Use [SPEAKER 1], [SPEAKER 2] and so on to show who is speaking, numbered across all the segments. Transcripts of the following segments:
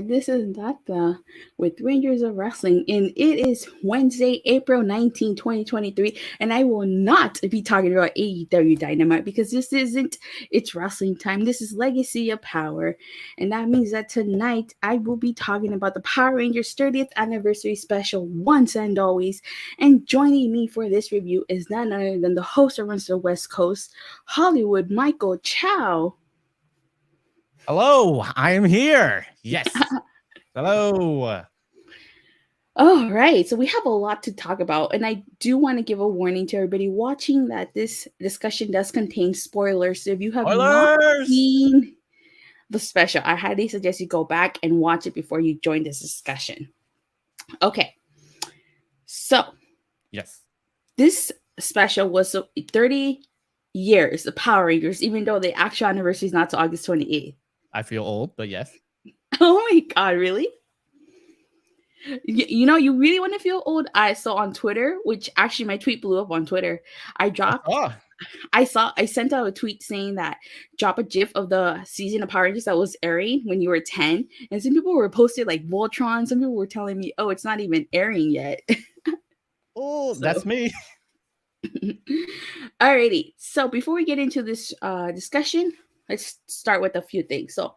[SPEAKER 1] This is Data with Rangers of Wrestling, and it is Wednesday, April 19, 2023, and I will not be talking about AEW Dynamite because this isn't it's wrestling time. This is Legacy of Power, and that means that tonight I will be talking about the Power Rangers 30th anniversary special once and always. And joining me for this review is none other than the host of Runs the West Coast, Hollywood Michael Chau.
[SPEAKER 2] Hello, I am here. Yes. Hello.
[SPEAKER 1] All right, so we have a lot to talk about, and I do want to give a warning to everybody watching that this discussion does contain spoilers. So if you have not
[SPEAKER 2] Spoilers.
[SPEAKER 1] seen the special, I highly suggest you go back and watch it before you join this discussion. Okay, so
[SPEAKER 2] Yes.
[SPEAKER 1] this special was 30 years of Power Rangers, even though the actual anniversary is not to August 28th.
[SPEAKER 2] I feel old, but yes.
[SPEAKER 1] Oh my God, really? You know, you really want to feel old. I saw on Twitter, which actually my tweet blew up on Twitter. I sent out a tweet saying that drop a gif of the season of Power Rangers that was airing when you were 10. And some people were posted like Voltron. Some people were telling me, oh, it's not even airing yet.
[SPEAKER 2] Oh, that's me.
[SPEAKER 1] Alrighty. So before we get into this discussion, let's start with a few things. So,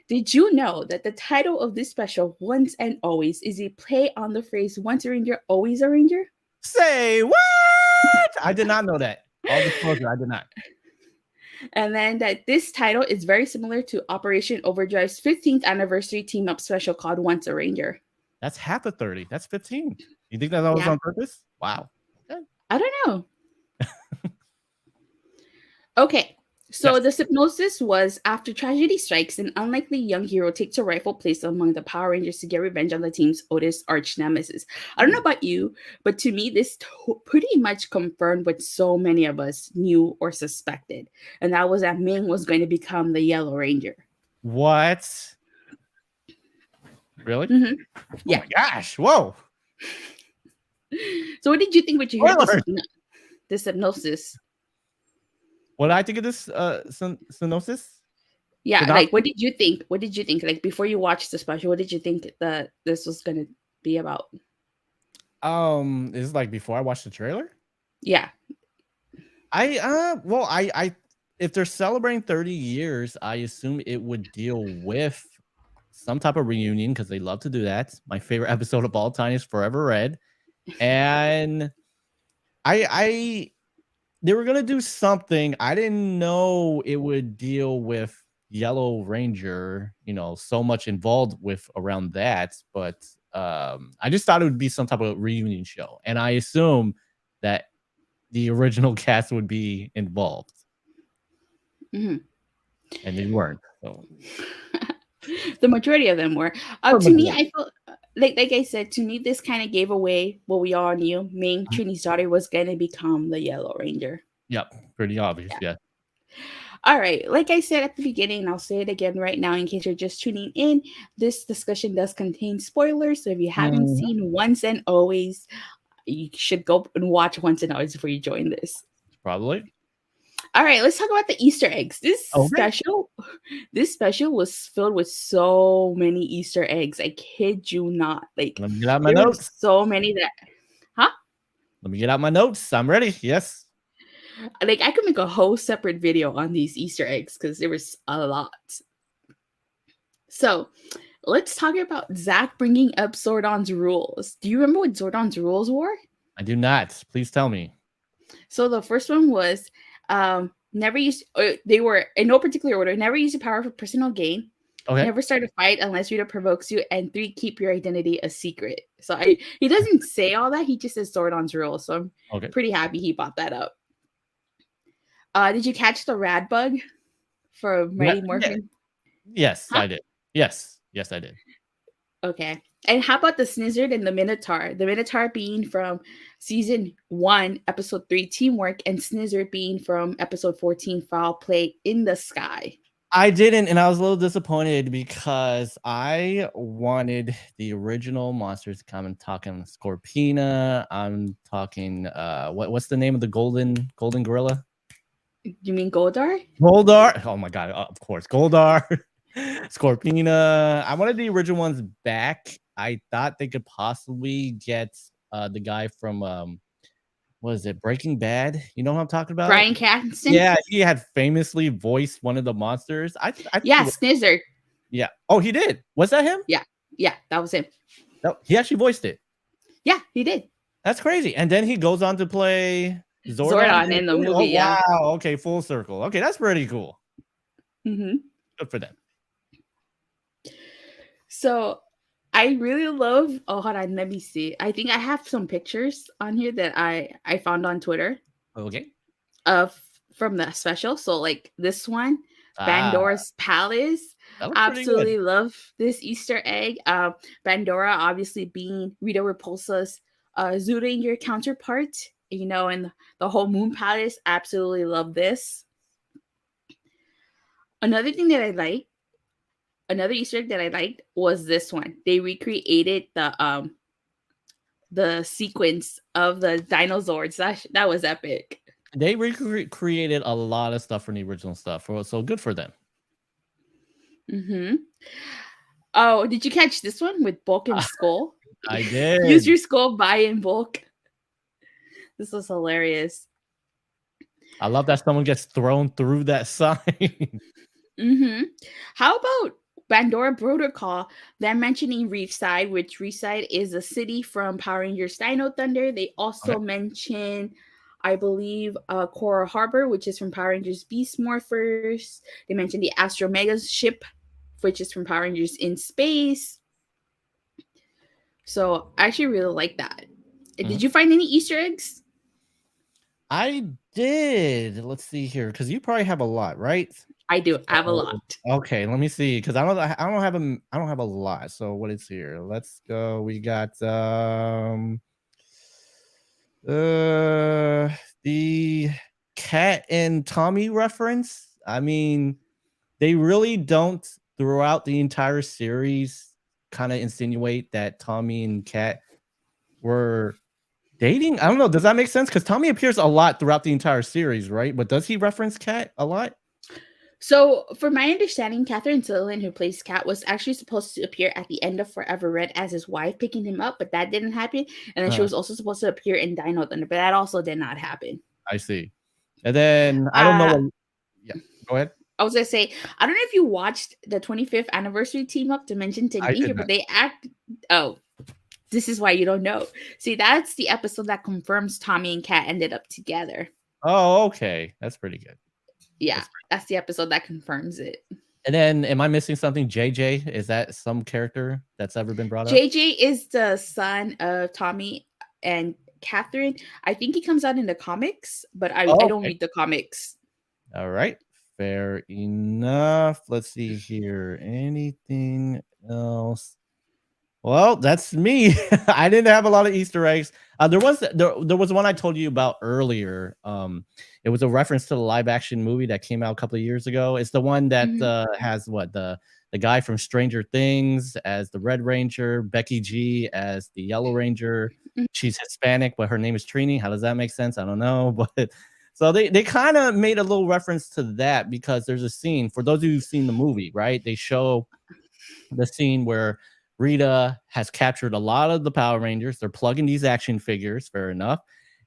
[SPEAKER 1] Did you know that the title of this special, Once and Always, is a play on the phrase once a ranger, always a ranger?
[SPEAKER 2] Say what? I did not know that. All disclosure, I did not.
[SPEAKER 1] And then that this title is very similar to Operation Overdrive's 15th anniversary team-up special called Once a Ranger.
[SPEAKER 2] That's half of 30. That's 15. You think that was on purpose? Wow.
[SPEAKER 1] I don't know. Okay. So the hypnosis was after tragedy strikes, an unlikely young hero takes a rightful place among the Power Rangers to get revenge on the team's oldest arch nemesis. I don't know about you, but to me, this pretty much confirmed what so many of us knew or suspected, and that was that Ming was going to become the Yellow Ranger.
[SPEAKER 2] What? Really?
[SPEAKER 1] Mm-hmm. Yeah.
[SPEAKER 2] Oh my gosh! Whoa.
[SPEAKER 1] So, what did you think when you heard this hypnosis?
[SPEAKER 2] What did I think of this synopsis?
[SPEAKER 1] Yeah, like what did you think? What did you think? Like before you watched the special, what did you think that this was gonna be about?
[SPEAKER 2] Is it like before I watched the trailer?
[SPEAKER 1] Yeah.
[SPEAKER 2] I if they're celebrating 30 years, I assume it would deal with some type of reunion because they love to do that. My favorite episode of all time is Forever Red. And they were going to do something. I didn't know it would deal with Yellow Ranger, so much involved with around that. But I just thought it would be some type of reunion show. And I assume that the original cast would be involved.
[SPEAKER 1] Mm-hmm.
[SPEAKER 2] And they weren't. So.
[SPEAKER 1] The majority of them were. To me, I felt like I said, to me, this kind of gave away what we all knew. Ming, Trini's daughter, was going to become the Yellow Ranger.
[SPEAKER 2] Yep, pretty obvious, yeah.
[SPEAKER 1] All right, like I said at the beginning, I'll say it again right now in case you're just tuning in. This discussion does contain spoilers, so if you haven't seen Once and Always, you should go and watch Once and Always before you join this.
[SPEAKER 2] Probably.
[SPEAKER 1] All right, let's talk about the Easter eggs. This special was filled with so many Easter eggs. I kid you not. Like,
[SPEAKER 2] let me get out my notes.
[SPEAKER 1] So many that,
[SPEAKER 2] Let me get out my notes. I'm ready. Yes.
[SPEAKER 1] Like, I could make a whole separate video on these Easter eggs because there was a lot. So, let's talk about Zach bringing up Zordon's rules. Do you remember what Zordon's rules were?
[SPEAKER 2] I do not. Please tell me.
[SPEAKER 1] So the first one was never use. They were in no particular order. Never use your power for personal gain.
[SPEAKER 2] Okay.
[SPEAKER 1] Never start a fight unless Rita provokes you. And 3, keep your identity a secret. So he doesn't say all that. He just says Zordon's rules. So I'm pretty happy he brought that up. Did you catch the rad bug for Mighty Morphin?
[SPEAKER 2] Yes, I did. Yes, I did.
[SPEAKER 1] Okay. And how about the Snizzard and the Minotaur? The Minotaur being from season 1, episode 3, Teamwork, and Snizzard being from episode 14, Foul Play in the Sky.
[SPEAKER 2] I didn't, and I was a little disappointed because I wanted the original monsters to come and talking Scorpina. I'm talking what's the name of the golden gorilla?
[SPEAKER 1] You mean Goldar?
[SPEAKER 2] Goldar. Oh my god, of course. Goldar. Scorpina. I wanted the original ones back. I thought they could possibly get the guy from what is it, Breaking Bad? You know what I'm talking about?
[SPEAKER 1] Brian Cranston.
[SPEAKER 2] Yeah, he had famously voiced one of the monsters. I think he
[SPEAKER 1] Yeah,
[SPEAKER 2] was,
[SPEAKER 1] Snizzard.
[SPEAKER 2] yeah. Oh, he did. Was that him?
[SPEAKER 1] Yeah, yeah, that was him.
[SPEAKER 2] No, he actually voiced it.
[SPEAKER 1] Yeah, he did.
[SPEAKER 2] That's crazy. And then he goes on to play Zordon in
[SPEAKER 1] Zordon
[SPEAKER 2] the
[SPEAKER 1] in the
[SPEAKER 2] movie. Oh
[SPEAKER 1] movie. Yeah.
[SPEAKER 2] wow. Okay, full circle. Okay, that's pretty cool.
[SPEAKER 1] Hmm.
[SPEAKER 2] Good for them.
[SPEAKER 1] So I really love. Oh, hold on. Let me see. I think I have some pictures on here that I found on Twitter
[SPEAKER 2] Okay.
[SPEAKER 1] of from the special. So like this one,
[SPEAKER 2] Ah,
[SPEAKER 1] Pandora's Palace.
[SPEAKER 2] that looks pretty good.
[SPEAKER 1] Absolutely love this Easter egg. Pandora obviously being Rita Repulsa's Zoo Ranger counterpart. You know, and the whole Moon Palace. Absolutely love this. Another thing that I like, another Easter egg that I liked was this one. They recreated the sequence of the dinosaurs. That was epic.
[SPEAKER 2] They recreated a lot of stuff from the original stuff, so good for them.
[SPEAKER 1] Mm-hmm. Oh, did you catch this one with bulk and skull?
[SPEAKER 2] I
[SPEAKER 1] Use
[SPEAKER 2] did.
[SPEAKER 1] your skull, buy in bulk. This was hilarious.
[SPEAKER 2] I love that someone gets thrown through that sign.
[SPEAKER 1] Mm-hmm. How about Pandora Protocol? They're mentioning Reefside, which Reefside is a city from Power Rangers Dino Thunder. They
[SPEAKER 2] Okay.
[SPEAKER 1] also mention, I believe, Coral Harbor, which is from Power Rangers Beast Morphers. They mentioned the Astro Mega ship, which is from Power Rangers in Space. So I actually really like that.
[SPEAKER 2] Mhm.
[SPEAKER 1] Did you find any Easter eggs?
[SPEAKER 2] I did. Let's see here, because you probably have a lot, right?
[SPEAKER 1] I do. I have a
[SPEAKER 2] So,
[SPEAKER 1] lot.
[SPEAKER 2] okay, let me see, because I don't have a lot. So what is here? Let's go. We got uh the Cat and Tommy reference. I mean, they really don't throughout the entire series kind of insinuate that Tommy and Cat were dating. I don't know. Does that make sense? Because Tommy appears a lot throughout the entire series, right? But does he reference Cat a lot?
[SPEAKER 1] So, for my understanding, Catherine Zillian, who plays Kat, was actually supposed to appear at the end of Forever Red as his wife picking him up, but that didn't happen. And then she
[SPEAKER 2] Uh,
[SPEAKER 1] was also supposed to appear in Dino Thunder, but that also did not happen.
[SPEAKER 2] I see. And then I don't know
[SPEAKER 1] Uh,
[SPEAKER 2] what. Yeah, go ahead.
[SPEAKER 1] I was gonna say, I don't know if you watched the 25th anniversary team up Dimension 10
[SPEAKER 2] I did
[SPEAKER 1] Danger,
[SPEAKER 2] not.
[SPEAKER 1] but they act. Oh, this is why you don't know. See, that's the episode that confirms Tommy and Kat ended up together.
[SPEAKER 2] Oh, okay. That's pretty good.
[SPEAKER 1] Yeah,
[SPEAKER 2] That's pretty.
[SPEAKER 1] that's the episode that confirms it.
[SPEAKER 2] And then, am I missing something? JJ, is that some character that's ever been brought up?
[SPEAKER 1] JJ is the son of Tommy and Catherine. I think he comes out in the comics, but I
[SPEAKER 2] Oh,
[SPEAKER 1] don't
[SPEAKER 2] okay.
[SPEAKER 1] read the comics.
[SPEAKER 2] All right. Fair enough. Let's see here. Anything else? Well, that's me. I didn't have a lot of Easter eggs. There was one I told you about earlier. It was a reference to the live action movie that came out a couple of years ago. It's the one that
[SPEAKER 1] Mhm.
[SPEAKER 2] has what the guy from Stranger Things as the Red Ranger, Becky G as the Yellow Ranger.
[SPEAKER 1] Mhm.
[SPEAKER 2] She's Hispanic, but her name is Trini. How does that make sense? I don't know, but so they kind of made a little reference to that because there's a scene for those of you who've seen the movie, right? They show the scene where Rita has captured a lot of the Power Rangers. They're plugging these action figures, fair enough.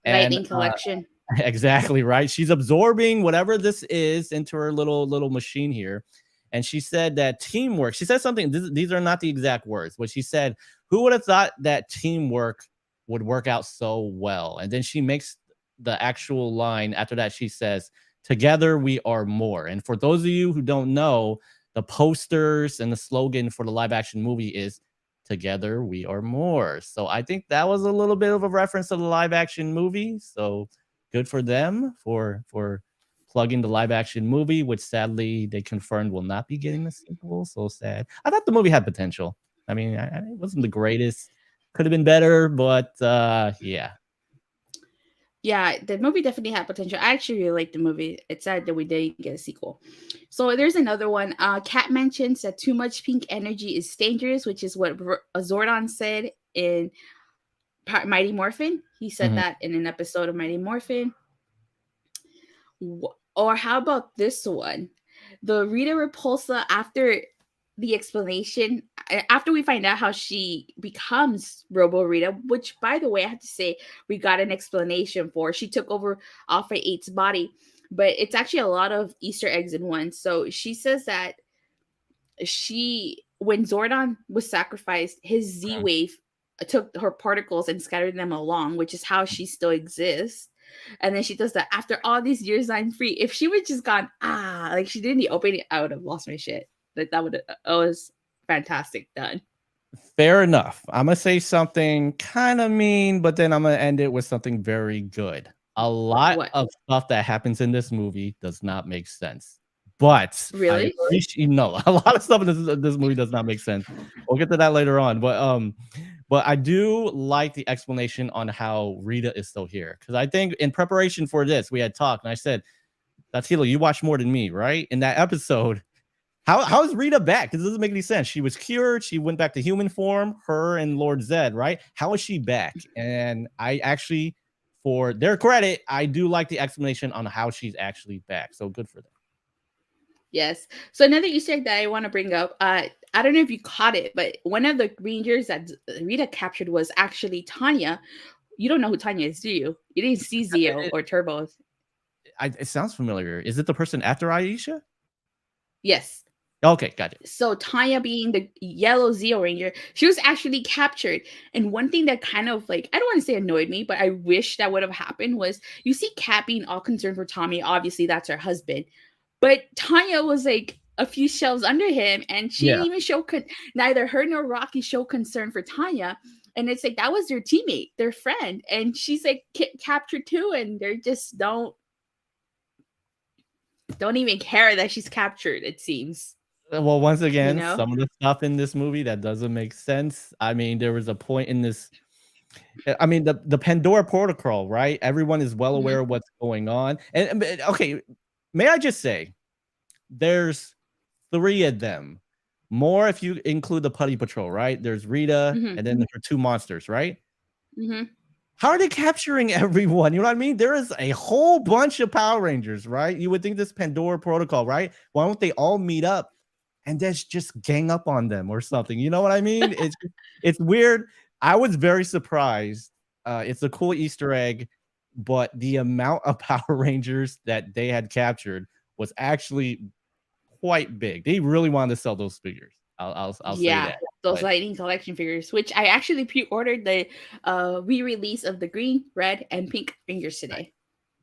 [SPEAKER 2] And
[SPEAKER 1] Lightning Collection.
[SPEAKER 2] exactly right. She's absorbing whatever this is into her little machine here. And she said that teamwork. She said something. These are not the exact words, but she said, "Who would have thought that teamwork would work out so well?" And then she makes the actual line after that. She says, "Together we are more." And for those of you who don't know, the posters and the slogan for the live action movie is "Together we are more." So I think that was a little bit of a reference to the live action movie. So good for them for plugging the live action movie, which sadly they confirmed will not be getting the sequel. So sad. I thought the movie had potential. I mean, it wasn't the greatest. Could have been better, but yeah.
[SPEAKER 1] Yeah, the movie definitely had potential. I actually really liked the movie. It's sad that we didn't get a sequel. So there's another one. Kat mentions that too much pink energy is dangerous, which is what Zordon said in Mighty Morphin. He said
[SPEAKER 2] Mhm.
[SPEAKER 1] that in an episode of Mighty Morphin. Or how about this one? The Rita Repulsa after the explanation after we find out how she becomes Robo Rita, which, by the way, I have to say, we got an explanation for. She took over Alpha 8's body, but it's actually a lot of Easter eggs in one. So she says that when Zordon was sacrificed, his Z wave took her particles and scattered them along, which is how she still exists. And then she does that after all these years I'm free. If she would just gone, like she didn't open it, I would have lost my shit. Like that would it was fantastic done.
[SPEAKER 2] Fair enough. I'm gonna say something kind of mean, but then I'm gonna end it with something very good. A lot
[SPEAKER 1] What?
[SPEAKER 2] of stuff that happens in this movie does not make sense, but I
[SPEAKER 1] Really?
[SPEAKER 2] appreciate no, a lot of stuff in this movie does not make sense. We'll get to that later on, but I do like the explanation on how Rita is still here because I think in preparation for this we had talked and I said, "Datilo, you watch more than me, right?" In that episode, how is Rita back? This doesn't make any sense. She was cured. She went back to human form. Her and Lord Zed, right? How is she back? And I actually, for their credit, I do like the explanation on how she's actually back. So good for them.
[SPEAKER 1] Yes. So another Easter egg that I want to bring up, I don't know if you caught it, but one of the rangers that Rita captured was actually Tanya. You don't know who Tanya is, do you? You didn't see Zio or Turbo.
[SPEAKER 2] It sounds familiar. Is it the person after Aisha?
[SPEAKER 1] Yes.
[SPEAKER 2] Okay, got it.
[SPEAKER 1] So Tanya being the yellow Zeo Ranger, she was actually captured. And one thing that kind of like, I don't want to say annoyed me, but I wish that would have happened was you see Kat being all concerned for Tommy. Obviously, that's her husband. But Tanya was like a few shelves under him, and she
[SPEAKER 2] Yeah.
[SPEAKER 1] didn't even neither her nor Rocky show concern for Tanya. And it's like that was their teammate, their friend, and she's like captured too, and they just don't even care that she's captured. It seems.
[SPEAKER 2] Well, once
[SPEAKER 1] You
[SPEAKER 2] again,
[SPEAKER 1] know?
[SPEAKER 2] some of the stuff in this movie that doesn't make sense. I mean, there was a point in this. I mean, the Pandora Protocol, right? Everyone is well
[SPEAKER 1] Mm-hmm.
[SPEAKER 2] aware of what's going on. And okay, may I just say, there's 3 of them. More if you include the Putty Patrol, right? There's Rita,
[SPEAKER 1] Mm-hmm.
[SPEAKER 2] and then her 2 monsters, right?
[SPEAKER 1] Mm-hmm.
[SPEAKER 2] How are they capturing everyone? You know what I mean? There is a whole bunch of Power Rangers, right? You would think this Pandora Protocol, right? Why don't they all meet up and then just gang up on them or something? You know what I mean? It's weird. I was very surprised. It's a cool Easter egg, but the amount of Power Rangers that they had captured was actually quite big. They really wanted to sell those figures. I'll say
[SPEAKER 1] Yeah,
[SPEAKER 2] that.
[SPEAKER 1] those
[SPEAKER 2] But
[SPEAKER 1] Lightning Collection figures, which I actually pre-ordered the re-release of the green, red, and pink Rangers
[SPEAKER 2] nice,
[SPEAKER 1] today.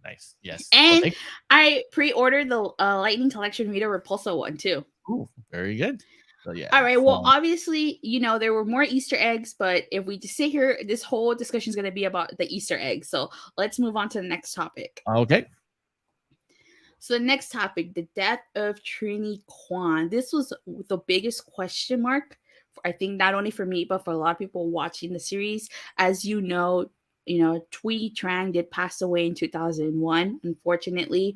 [SPEAKER 2] nice, yes. Well,
[SPEAKER 1] And
[SPEAKER 2] thank
[SPEAKER 1] I pre-ordered the Lightning Collection Rita Repulsa one too.
[SPEAKER 2] you. Very good. So yeah.
[SPEAKER 1] All right. Well,
[SPEAKER 2] So
[SPEAKER 1] obviously, there were more Easter eggs, but if we just sit here, this whole discussion is going to be about the Easter eggs. So let's move on to the next topic.
[SPEAKER 2] okay.
[SPEAKER 1] So the next topic, the death of Trini Kwan. This was the biggest question mark, I think, not only for me but for a lot of people watching the series. As Thuy Trang did pass away in 2001, unfortunately,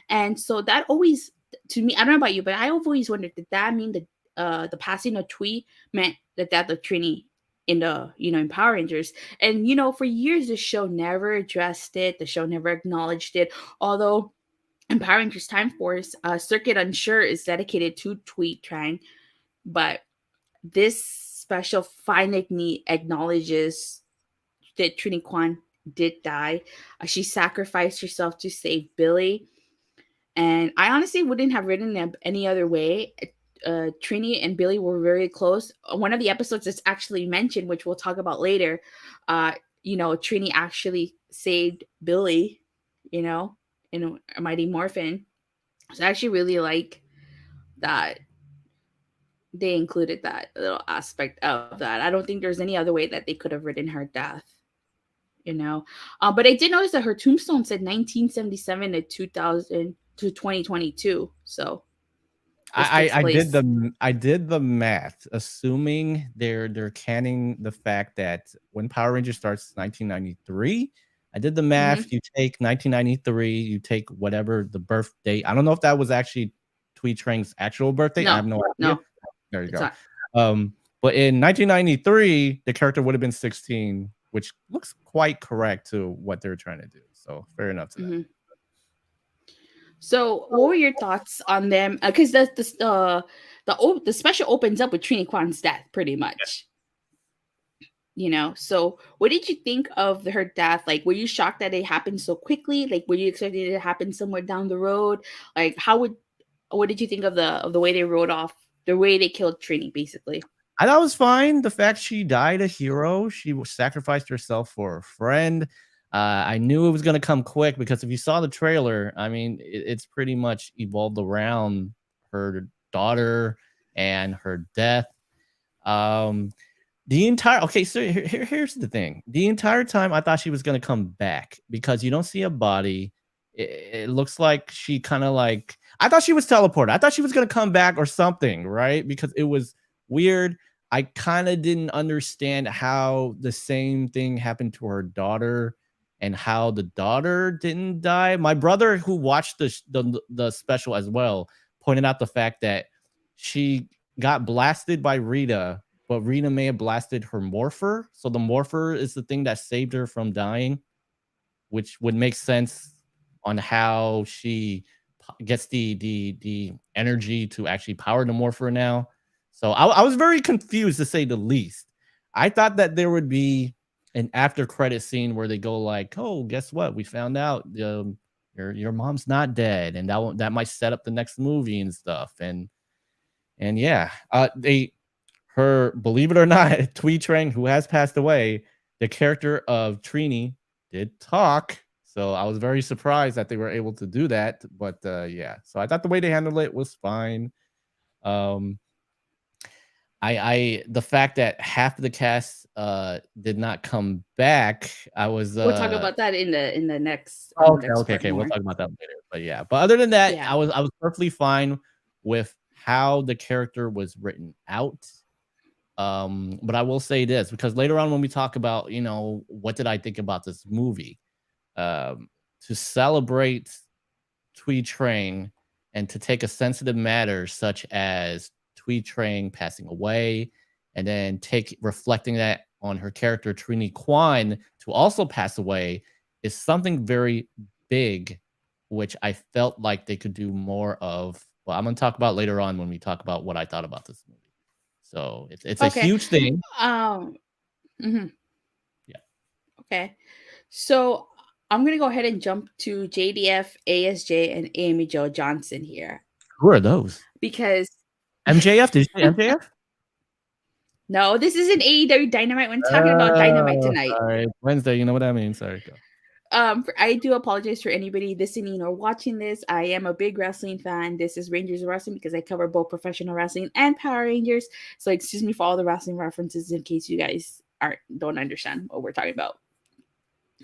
[SPEAKER 1] and so that always, to me, I don't know about you, but I always wondered, did that mean that the passing of Thuy meant the death of Trini in the in Power Rangers? And for years the show never addressed it. The show never acknowledged it, although in Power Rangers Time Force, Circuit Unsure is dedicated to Thuy Trang, but this special finally acknowledges that Trini Kwan did die. She sacrificed herself to save Billy, and I honestly wouldn't have written them any other way. Trini and Billy were very close. One of the episodes that's actually mentioned, which we'll talk about later, Trini actually saved Billy, you know, in a Mighty Morphin. So I actually really like that they included that little aspect of that. I don't think there's any other way that they could have written her death, you know. But I did notice that her tombstone said 1977 to 2000 to 2022. So this takes place.
[SPEAKER 2] I did the math, assuming they're canning the fact that when Power Rangers starts 1993. I did the
[SPEAKER 1] Mm-hmm.
[SPEAKER 2] math. You take 1993, you take whatever the birth date. I don't know if that was actually Thuy Trang's actual birthday. I
[SPEAKER 1] No,
[SPEAKER 2] have no idea.
[SPEAKER 1] no,
[SPEAKER 2] There you
[SPEAKER 1] it's
[SPEAKER 2] go.
[SPEAKER 1] not.
[SPEAKER 2] But in 1993, the character would have been 16, which looks quite correct to what they're trying to do. So fair enough to that.
[SPEAKER 1] Mm-hmm. So, what were your thoughts on them? Because the the special opens up with Trini Kwan's death, pretty much. So what did you think of her death? Like, were you shocked that it happened so quickly? Like, were you expecting it to happen somewhere down the road? Like, what did you think of the way they wrote off the way they killed Trini, basically?
[SPEAKER 2] I thought it was fine. The fact she died a hero, she sacrificed herself for a friend. I knew it was going to come quick because if you saw the trailer, I mean, it's pretty much evolved around her daughter and her death. Um, so here's the thing. The entire time I thought she was going to come back because you don't see a body. It looks like she kind of like, I thought she was teleported. I thought she was going to come back or something, right? Because it was weird. I kind of didn't understand how the same thing happened to her daughter and how the daughter didn't die. My brother, who watched the special as well, pointed out the fact that she got blasted by Rita, but Rita may have blasted her morpher. So the morpher is the thing that saved her from dying, which would make sense on how she gets the energy to actually power the morpher now. So I was very confused, to say the least. I thought that there would be an after credit scene where they go like, "Oh, guess what? We found out your mom's not dead," and that might set up the next movie and stuff. And yeah, believe it or not, Twee Trang, who has passed away, the character of Trini did talk. So I was very surprised that they were able to do that. But yeah, so I thought the way they handled it was fine. The fact that half of the cast did not come back, I was
[SPEAKER 1] We'll talk about that in the next
[SPEAKER 2] okay. We'll talk about that later. But yeah, but other than that,
[SPEAKER 1] Yeah.
[SPEAKER 2] I was perfectly fine with how the character was written out. But I will say this, because later on when we talk about, what did I think about this movie, to celebrate Twee Trang and to take a sensitive matter such as Twee Trang passing away, and then reflecting that on her character Trini Kwan to also pass away, is something very big, which I felt like they could do more of. Well, I'm going to talk about later on when we talk about what I thought about this movie. So it's a huge thing.
[SPEAKER 1] Mhm.
[SPEAKER 2] Yeah.
[SPEAKER 1] Okay. So I'm gonna go ahead and jump to JDF, ASJ, and Amy Jo Johnson here.
[SPEAKER 2] Who are those?
[SPEAKER 1] Because
[SPEAKER 2] MJF? Did you say MJF?
[SPEAKER 1] no, this isn't AEW Dynamite. We're talking about Dynamite tonight.
[SPEAKER 2] Sorry. Wednesday, you know what I mean. Sorry, go.
[SPEAKER 1] I do apologize for anybody listening or watching this. I am a big wrestling fan. This is Rangers of Wrestling because I cover both professional wrestling and Power Rangers. So excuse me for all the wrestling references in case you guys don't understand what we're talking about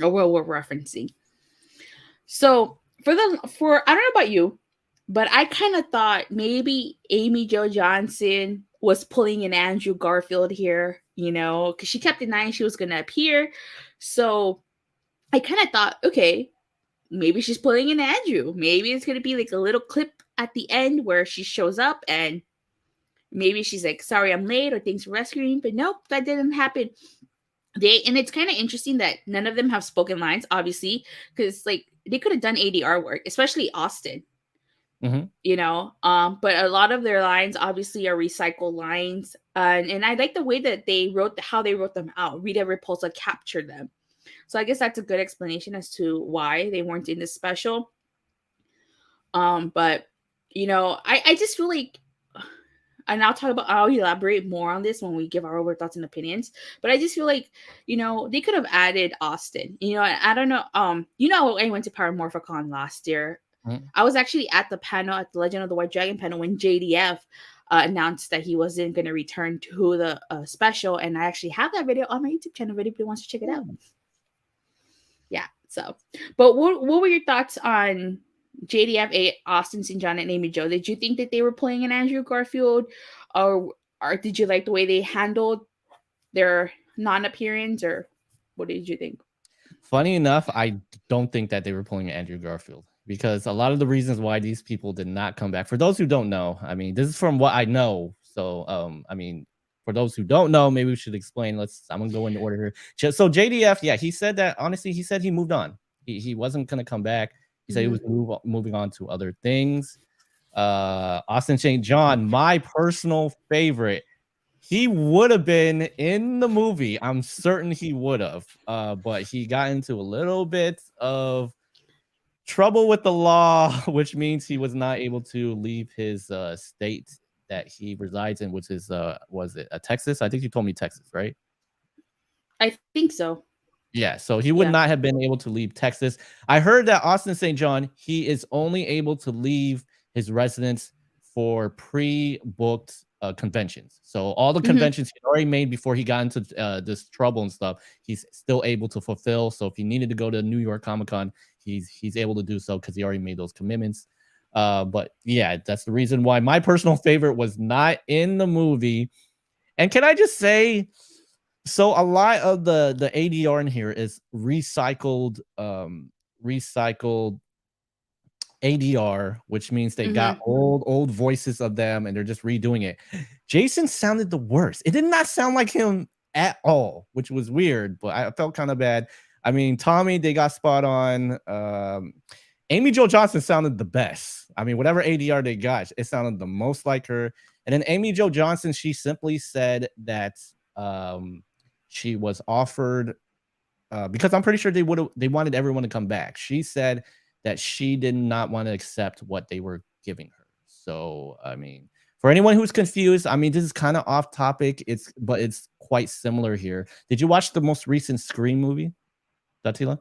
[SPEAKER 1] or what we're referencing. So for I don't know about you, but I kind of thought maybe Amy Jo Johnson was pulling an Andrew Garfield here, because she kept denying she was going to appear. So I kind of thought, okay, maybe she's pulling an Andrew. Maybe it's going to be like a little clip at the end where she shows up and maybe she's like, sorry, I'm late, or thanks for rescuing. But nope, that didn't happen. And it's kind of interesting that none of them have spoken lines, obviously, because like they could have done ADR work, especially Austin.
[SPEAKER 2] Mm-hmm.
[SPEAKER 1] But a lot of their lines obviously are recycled lines, and I like the way that how they wrote them out. Rita Repulsa captured them. So I guess that's a good explanation as to why they weren't in this special. But I just feel like, and I'll elaborate more on this when we give our thoughts and opinions. But I just feel like, they could have added Austin. I don't know. I went to Paramorphicon last year.
[SPEAKER 2] Mm-hmm.
[SPEAKER 1] I was actually at the panel, at the Legend of the White Dragon panel, when JDF announced that he wasn't going to return to the special, and I actually have that video on my YouTube channel if anybody wants to check it out. Yeah. So, but what were your thoughts on JDF, Austin St. John, and Amy Jo? Did you think that they were playing an Andrew Garfield, or did you like the way they handled their non-appearance, or what did you think?
[SPEAKER 2] Funny enough, I don't think that they were pulling Andrew Garfield, because a lot of the reasons why these people did not come back, for those who don't know, I mean, this is from what I know. So, I mean, for those who don't know, maybe we should explain. I'm gonna go in order here. So JDF, yeah, he said that, honestly, he said he moved on. He wasn't gonna come back. He said he was moving on to other things. Austin St. John, my personal favorite. He would have been in the movie. I'm certain he would have. But he got into a little bit of trouble with the law, which means he was not able to leave his state that he resides in, which is was it Texas? I think you told me Texas, right?
[SPEAKER 1] I think so.
[SPEAKER 2] Yeah, so he would
[SPEAKER 1] Yeah.
[SPEAKER 2] not have been able to leave Texas. I heard that Austin St. John, he is only able to leave his residence for pre-booked conventions. So all the
[SPEAKER 1] Hmm.
[SPEAKER 2] conventions he already made before he got into this trouble and stuff, he's still able to fulfill. So if he needed to go to New York Comic Con, he's able to do so because he already made those commitments. But yeah, that's the reason why my personal favorite was not in the movie. And can I just say, so a lot of the ADR in here is recycled ADR, which means they got
[SPEAKER 1] Hmm.
[SPEAKER 2] old voices of them and they're just redoing it. Jason sounded the worst. It did not sound like him at all, which was weird, but I felt kind of bad. I mean, Tommy, they got spot on. Amy Jo Johnson sounded the best. I mean, whatever ADR they got, it sounded the most like her. And then Amy Jo Johnson, she simply said that she was offered because I'm pretty sure they wanted everyone to come back. She said that she did not want to accept what they were giving her. So I mean, for anyone who's confused, I mean, this is kind of off topic. But it's quite similar here. Did you watch the most recent Scream movie, Datila?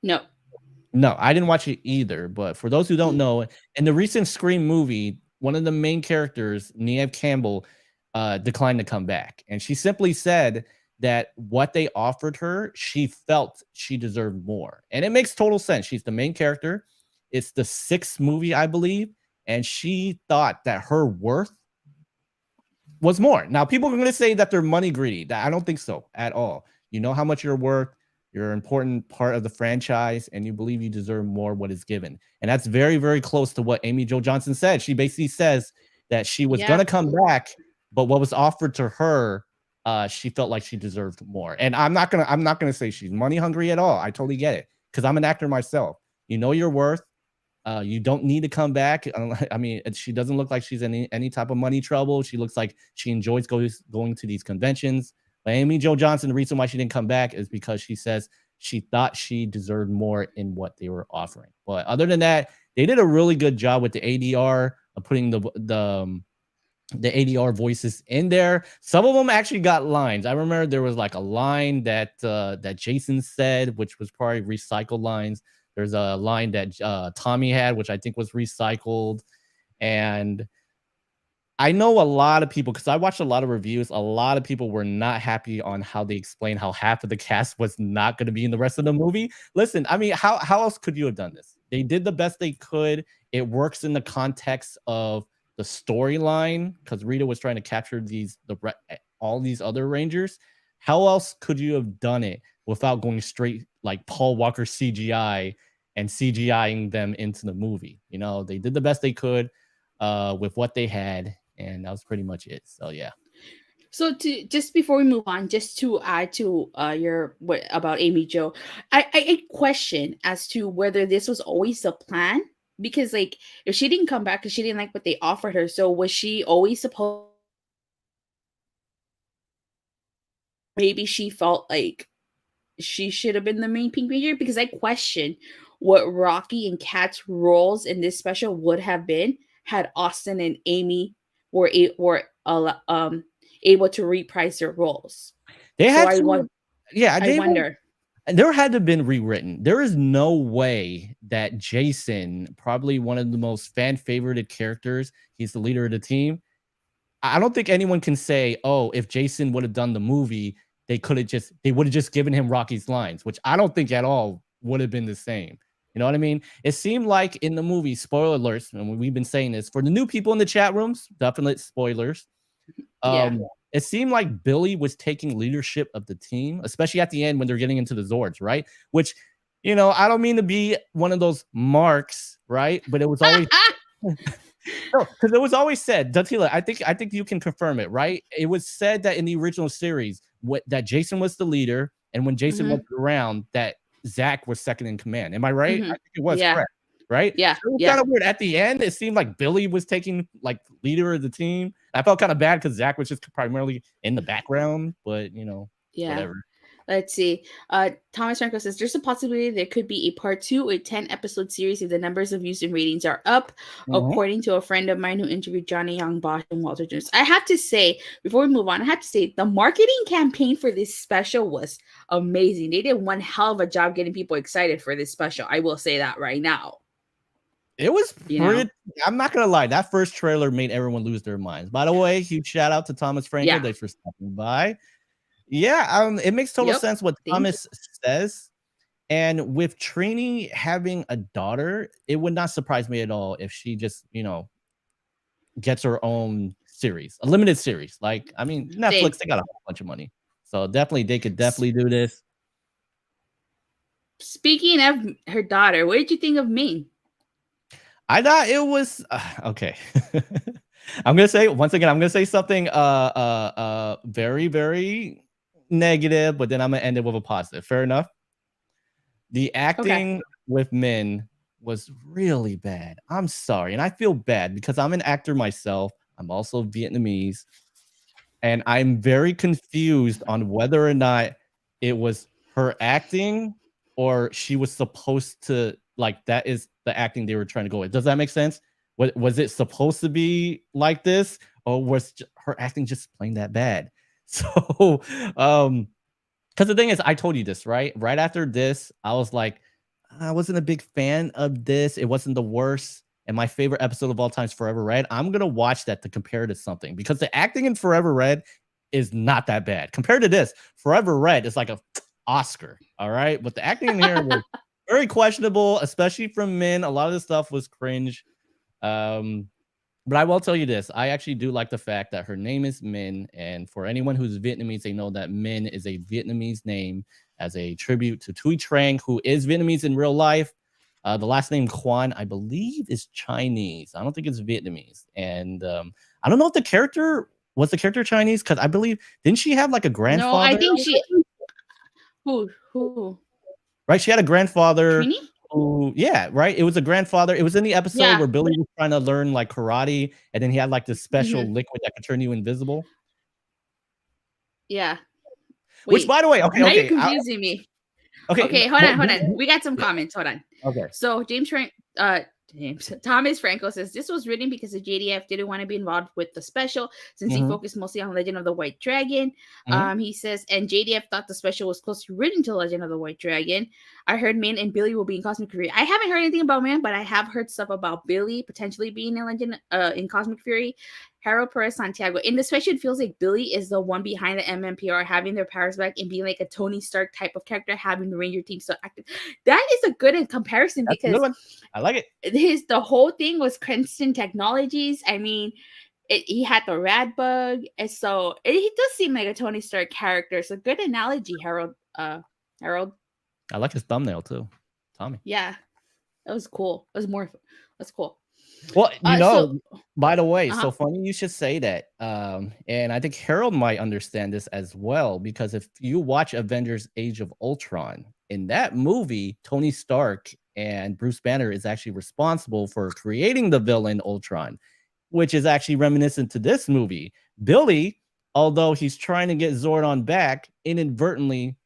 [SPEAKER 1] No.
[SPEAKER 2] No, I didn't watch it either. But for those who don't know, in the recent Scream movie, one of the main characters, Neve Campbell, declined to come back. And she simply said that what they offered her, she felt she deserved more. And it makes total sense. She's the main character. It's the sixth movie, I believe. And she thought that her worth was more. Now, people are going to say that they're money greedy. I don't think so at all. You know how much you're worth. You're an important part of the franchise, and you believe you deserve more what is given. And that's very, very close to what Amy Jo Johnson said. She basically says that she was going
[SPEAKER 1] Yeah.
[SPEAKER 2] to come back, but what was offered to her, she felt like she deserved more. And I'm not gonna say she's money hungry at all. I totally get it because I'm an actor myself. You know your worth. You don't need to come back. I mean, she doesn't look like she's in any type of money trouble. She looks like she enjoys going to these conventions. But Amy Jo Johnson, the reason why she didn't come back is because she says she thought she deserved more in what they were offering. But other than that, they did a really good job with the ADR of putting the ADR voices in there. Some of them actually got lines. I remember there was like a line that Jason said, which was probably recycled lines. There's a line that Tommy had, which I think was recycled. And I know a lot of people, because I watched a lot of reviews, a lot of people were not happy on how they explained how half of the cast was not going to be in the rest of the movie. Listen, I mean, how else could you have done this? They did the best they could. It works in the context of the storyline because Rita was trying to capture all these other Rangers. How else could you have done it without going straight like Paul Walker CGI and CGIing them into the movie? You know, they did the best they could with what they had, and that was pretty much it. So yeah.
[SPEAKER 1] So to just before we move on, just to add to your what about Amy Jo, I question as to whether this was always the plan, because like if she didn't come back because she didn't like what they offered her, so was she always supposed to be the main Pink Ranger? Maybe she felt like she should have been the main Pink Ranger, because I question what Rocky and Kat's roles in this special would have been had Austin and Amy were able to reprise their roles.
[SPEAKER 2] They
[SPEAKER 1] So
[SPEAKER 2] had to, yeah,
[SPEAKER 1] I
[SPEAKER 2] they were.
[SPEAKER 1] wonder.
[SPEAKER 2] There had to have been rewritten. There is no way that Jason, probably one of the most fan favorited characters, he's the leader of the team. I don't think anyone can say, oh, if Jason would have done the movie, they would have just given him Rocky's lines, which I don't think at all would have been the same. You know what I mean? It seemed like in the movie, spoiler alerts, and we've been saying this for the new people in the chat rooms, definite spoilers.
[SPEAKER 1] Yeah.
[SPEAKER 2] It seemed like Billy was taking leadership of the team, especially at the end when they're getting into the Zords, right? Which, you know, I don't mean to be one of those marks, right? But it was always no, because it was always said, Datila, I think you can confirm it, right? It was said that in the original series, that Jason was the leader, and when Jason
[SPEAKER 1] Hmm.
[SPEAKER 2] wasn't around, that Zach was second in command. Am I right?
[SPEAKER 1] Hmm.
[SPEAKER 2] I think it was
[SPEAKER 1] Yeah.
[SPEAKER 2] correct. right?
[SPEAKER 1] Yeah,
[SPEAKER 2] So it was
[SPEAKER 1] yeah,
[SPEAKER 2] kind of weird. At the end, it seemed like Billy was taking like leader of the team. I felt kind of bad because Zach was just primarily in the background, but
[SPEAKER 1] yeah.
[SPEAKER 2] whatever.
[SPEAKER 1] Let's see. Thomas Franco says there's a possibility there could be a part two or 10-episode series if the numbers of views and ratings are up,
[SPEAKER 2] Mhm.
[SPEAKER 1] according to a friend of mine who interviewed Johnny Young, Bosch, and Walter Jones. I have to say, before we move on, I have to say the marketing campaign for this special was amazing. They did one hell of a job getting people excited for this special. I will say that right now.
[SPEAKER 2] It was
[SPEAKER 1] You know?
[SPEAKER 2] pretty. I'm not gonna lie. That first trailer made everyone lose their minds. By the way, huge shout out to Thomas Franco.
[SPEAKER 1] Yeah.
[SPEAKER 2] Thanks for stopping by. Yeah, it makes total
[SPEAKER 1] Yep.
[SPEAKER 2] sense what
[SPEAKER 1] Thank you.
[SPEAKER 2] Thomas says. And with Trini having a daughter, it would not surprise me at all if she just, gets her own series, a limited series. Like, I mean,
[SPEAKER 1] Same.
[SPEAKER 2] Netflix, they got a whole bunch of money. So definitely, they could definitely do this.
[SPEAKER 1] Speaking of her daughter, what did you think of Ming?
[SPEAKER 2] I thought it was okay. I'm gonna say once again, I'm gonna say something very, very negative, but then I'm gonna end it with a positive. Fair enough. The
[SPEAKER 1] Okay.
[SPEAKER 2] acting with Min was really bad. I'm sorry, and I feel bad because I'm an actor myself. I'm also Vietnamese, and I'm very confused on whether or not it was her acting or she was supposed to like that is the acting they were trying to go with. Does that make sense? Was it supposed to be like this, or was her acting just plain that bad? So, because the thing is, I told you this, right? Right after this, I was like, I wasn't a big fan of this. It wasn't the worst. And my favorite episode of all time is Forever Red. I'm gonna watch that to compare to something because the acting in Forever Red is not that bad compared to this. Forever Red is like a Oscar, all right. But the acting in here was very questionable, especially from Min. A lot of the stuff was cringe. Um, but I will tell you this. I actually do like the fact that her name is Min. And for anyone who's Vietnamese, they know that Min is a Vietnamese name as a tribute to Thuy Trang, who is Vietnamese in real life. The last name Quan, I believe, is Chinese. I don't think it's Vietnamese. And I don't know if the character Chinese, because I believe, didn't she have like a
[SPEAKER 1] No, I
[SPEAKER 2] grandfather?
[SPEAKER 1] think she. Who?
[SPEAKER 2] Right? She had a grandfather
[SPEAKER 1] Trini?
[SPEAKER 2] who, yeah, right. It was a grandfather. It was in the episode
[SPEAKER 1] Yeah.
[SPEAKER 2] where Billy was trying to learn like karate, and then he had like this special
[SPEAKER 1] Hmm.
[SPEAKER 2] liquid that could turn you invisible.
[SPEAKER 1] Yeah.
[SPEAKER 2] Which,
[SPEAKER 1] Wait.
[SPEAKER 2] by the way, okay,
[SPEAKER 1] Now you're
[SPEAKER 2] okay,
[SPEAKER 1] confusing me.
[SPEAKER 2] okay,
[SPEAKER 1] Okay, hold on, hold on. We got some comments. Hold on.
[SPEAKER 2] okay.
[SPEAKER 1] So James Thomas Franco says this was written because the JDF didn't want to be involved with the special since he
[SPEAKER 2] Hmm.
[SPEAKER 1] focused mostly on Legend of the White Dragon.
[SPEAKER 2] Hmm.
[SPEAKER 1] He says, and JDF thought the special was closely written to Legend of the White Dragon. I heard Min and Billy will be in Cosmic Fury. I haven't heard anything about Min, but I have heard stuff about Billy potentially being in Legend in Cosmic Fury. Harold Perez Santiago. In the special, it feels like Billy is the one behind the MMPR having their powers back and being like a Tony Stark type of character, having the Ranger team so active. That is a good comparison
[SPEAKER 2] That's a good
[SPEAKER 1] because
[SPEAKER 2] one. I like it.
[SPEAKER 1] the whole thing was Cranston Technologies. I mean, he had the rad bug, and so he does seem like a Tony Stark character. So good analogy, Harold. Harold.
[SPEAKER 2] I like his thumbnail too, Tommy.
[SPEAKER 1] Yeah, that was cool. That was more. That's cool.
[SPEAKER 2] Well,
[SPEAKER 1] So
[SPEAKER 2] by the way,
[SPEAKER 1] uh-huh.
[SPEAKER 2] so funny you should say that. And I think Harold might understand this as well, because if you watch Avengers Age of Ultron, in that movie, Tony Stark and Bruce Banner is actually responsible for creating the villain Ultron, which is actually reminiscent to this movie. Billy, although he's trying to get Zordon back, inadvertently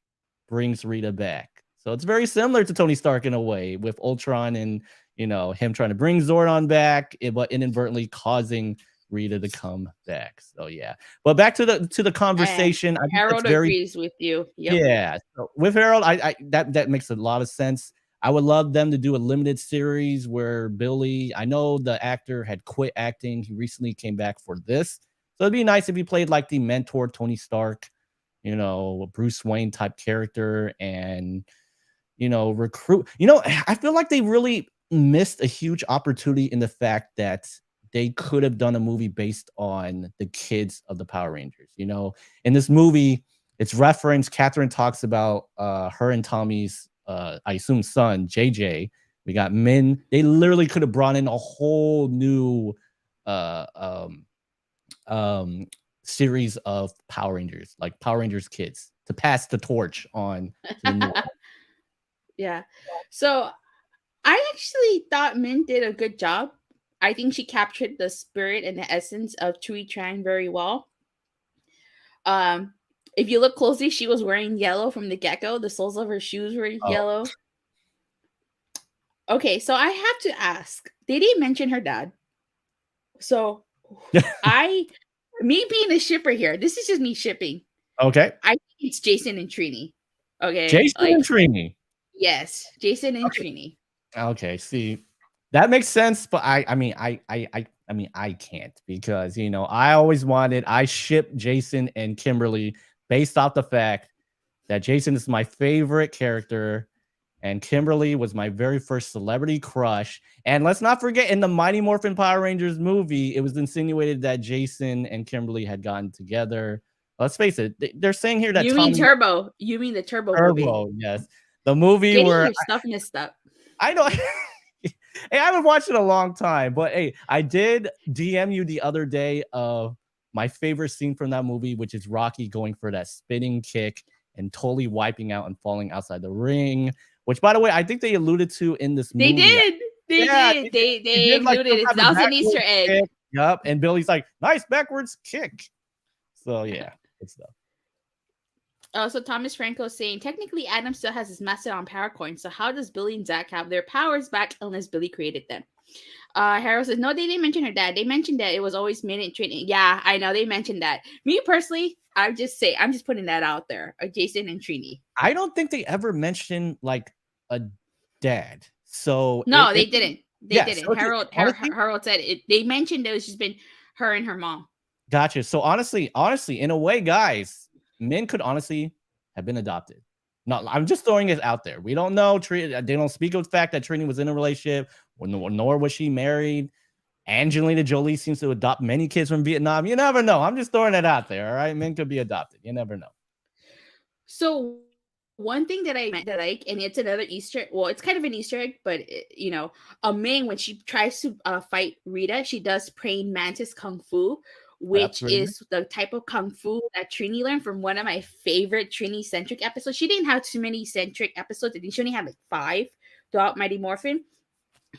[SPEAKER 2] brings Rita back. So it's very similar to Tony Stark in a way, with Ultron and him trying to bring Zordon back, but inadvertently causing Rita to come back. So yeah. But back to the
[SPEAKER 1] And
[SPEAKER 2] conversation. I think that's
[SPEAKER 1] Harold
[SPEAKER 2] very,
[SPEAKER 1] agrees with you. Yep.
[SPEAKER 2] yeah. So with Harold, I that makes a lot of sense. I would love them to do a limited series where Billy, I know the actor had quit acting. He recently came back for this. So it'd be nice if he played like the mentor Tony Stark, Bruce Wayne type character, and recruit. I feel like they really missed a huge opportunity in the fact that they could have done a movie based on the kids of the Power Rangers. In this movie, it's referenced. Catherine talks about her and Tommy's, I assume, son JJ. We got Min. They literally could have brought in a whole new uh, um, um, series of Power Rangers, like Power Rangers kids, to pass the torch on to the new.
[SPEAKER 1] Yeah. So I actually thought Min did a good job. I think she captured the spirit and the essence of Chui Tran very well. Um, if you look closely, she was wearing yellow from the get-go. The soles of her shoes were
[SPEAKER 2] Oh,
[SPEAKER 1] yellow. Okay, so I have to ask. They didn't mention her dad. So I me being a shipper here, this is just me shipping.
[SPEAKER 2] okay.
[SPEAKER 1] I think it's Jason and Trini. Okay.
[SPEAKER 2] Jason and
[SPEAKER 1] Like,
[SPEAKER 2] Trini.
[SPEAKER 1] yes, Jason and
[SPEAKER 2] Okay.
[SPEAKER 1] Trini.
[SPEAKER 2] Okay. See, that makes sense, but I mean, I can't because I always wanted I ship Jason and Kimberly based off the fact that Jason is my favorite character and Kimberly was my very first celebrity crush. And let's not forget, in the Mighty Morphin Power Rangers movie, it was insinuated that Jason and Kimberly had gotten together. Let's face it, they're saying here that
[SPEAKER 1] You mean
[SPEAKER 2] Tommy
[SPEAKER 1] Turbo. You mean the Turbo movie.
[SPEAKER 2] Turbo, yes, the movie
[SPEAKER 1] Getting
[SPEAKER 2] where
[SPEAKER 1] your stuff mixed up.
[SPEAKER 2] I know. Hey, I haven't watched it a long time, but hey, I did DM you the other day of my favorite scene from that movie, which is Rocky going for that spinning kick and totally wiping out and falling outside the ring. Which, by the way, I think they alluded to in this
[SPEAKER 1] They
[SPEAKER 2] movie.
[SPEAKER 1] did. They
[SPEAKER 2] Yeah,
[SPEAKER 1] did.
[SPEAKER 2] he
[SPEAKER 1] They
[SPEAKER 2] did like
[SPEAKER 1] included
[SPEAKER 2] some
[SPEAKER 1] it.
[SPEAKER 2] type of
[SPEAKER 1] That was an Easter
[SPEAKER 2] backwards
[SPEAKER 1] egg.
[SPEAKER 2] kick. Yup, and Billy's like, nice backwards kick. So yeah, good stuff.
[SPEAKER 1] So Thomas Franco saying technically Adam still has his Mastodon power coin. So how does Billy and Zach have their powers back unless Billy created them? Harold says no, they didn't mention her dad. They mentioned that it was always Min and Trini. Yeah, I know they mentioned that. Me personally, I'm just putting that out there. Jason and Trini.
[SPEAKER 2] I don't think they ever mentioned like a dad. So
[SPEAKER 1] No, they didn't. They
[SPEAKER 2] yeah,
[SPEAKER 1] didn't.
[SPEAKER 2] so honestly,
[SPEAKER 1] Harold said it. They mentioned it was just been her and her mom.
[SPEAKER 2] gotcha. So honestly, in a way, guys, men could honestly have been adopted. No, I'm just throwing it out there. We don't know. They don't speak of the fact that Trini was in a relationship, nor was she married. Angelina Jolie seems to adopt many kids from Vietnam. You never know. I'm just throwing it out there. All right, men could be adopted. You never know.
[SPEAKER 1] So one thing that I like, and it's another Easter. Well, it's kind of an Easter egg, but a Ming when she tries to fight Rita, she does praying mantis kung fu,
[SPEAKER 2] That's
[SPEAKER 1] which
[SPEAKER 2] really
[SPEAKER 1] is the type of kung fu that Trini learned from one of my favorite Trini centric episodes. She didn't have too many centric episodes. I think she only had like 5 throughout Mighty Morphin.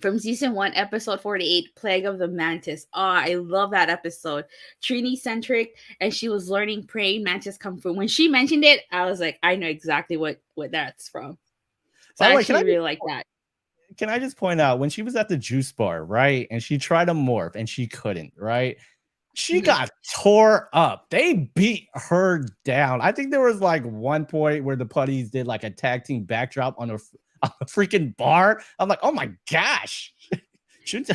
[SPEAKER 1] From season 1, episode 48, Plague of the Mantis. Oh, I love that episode. Trini centric, and she was learning praying mantis kung fu. When she mentioned it, I was like, I know exactly what that's from. So
[SPEAKER 2] By
[SPEAKER 1] I
[SPEAKER 2] the way,
[SPEAKER 1] actually really like that.
[SPEAKER 2] can I just point out when she was at the juice bar, right? And she tried to morph and she couldn't, right? She got tore up. They beat her down. I think there was like one point where the putties did like a tag team backdrop on a freaking bar. I'm like, oh my gosh. Should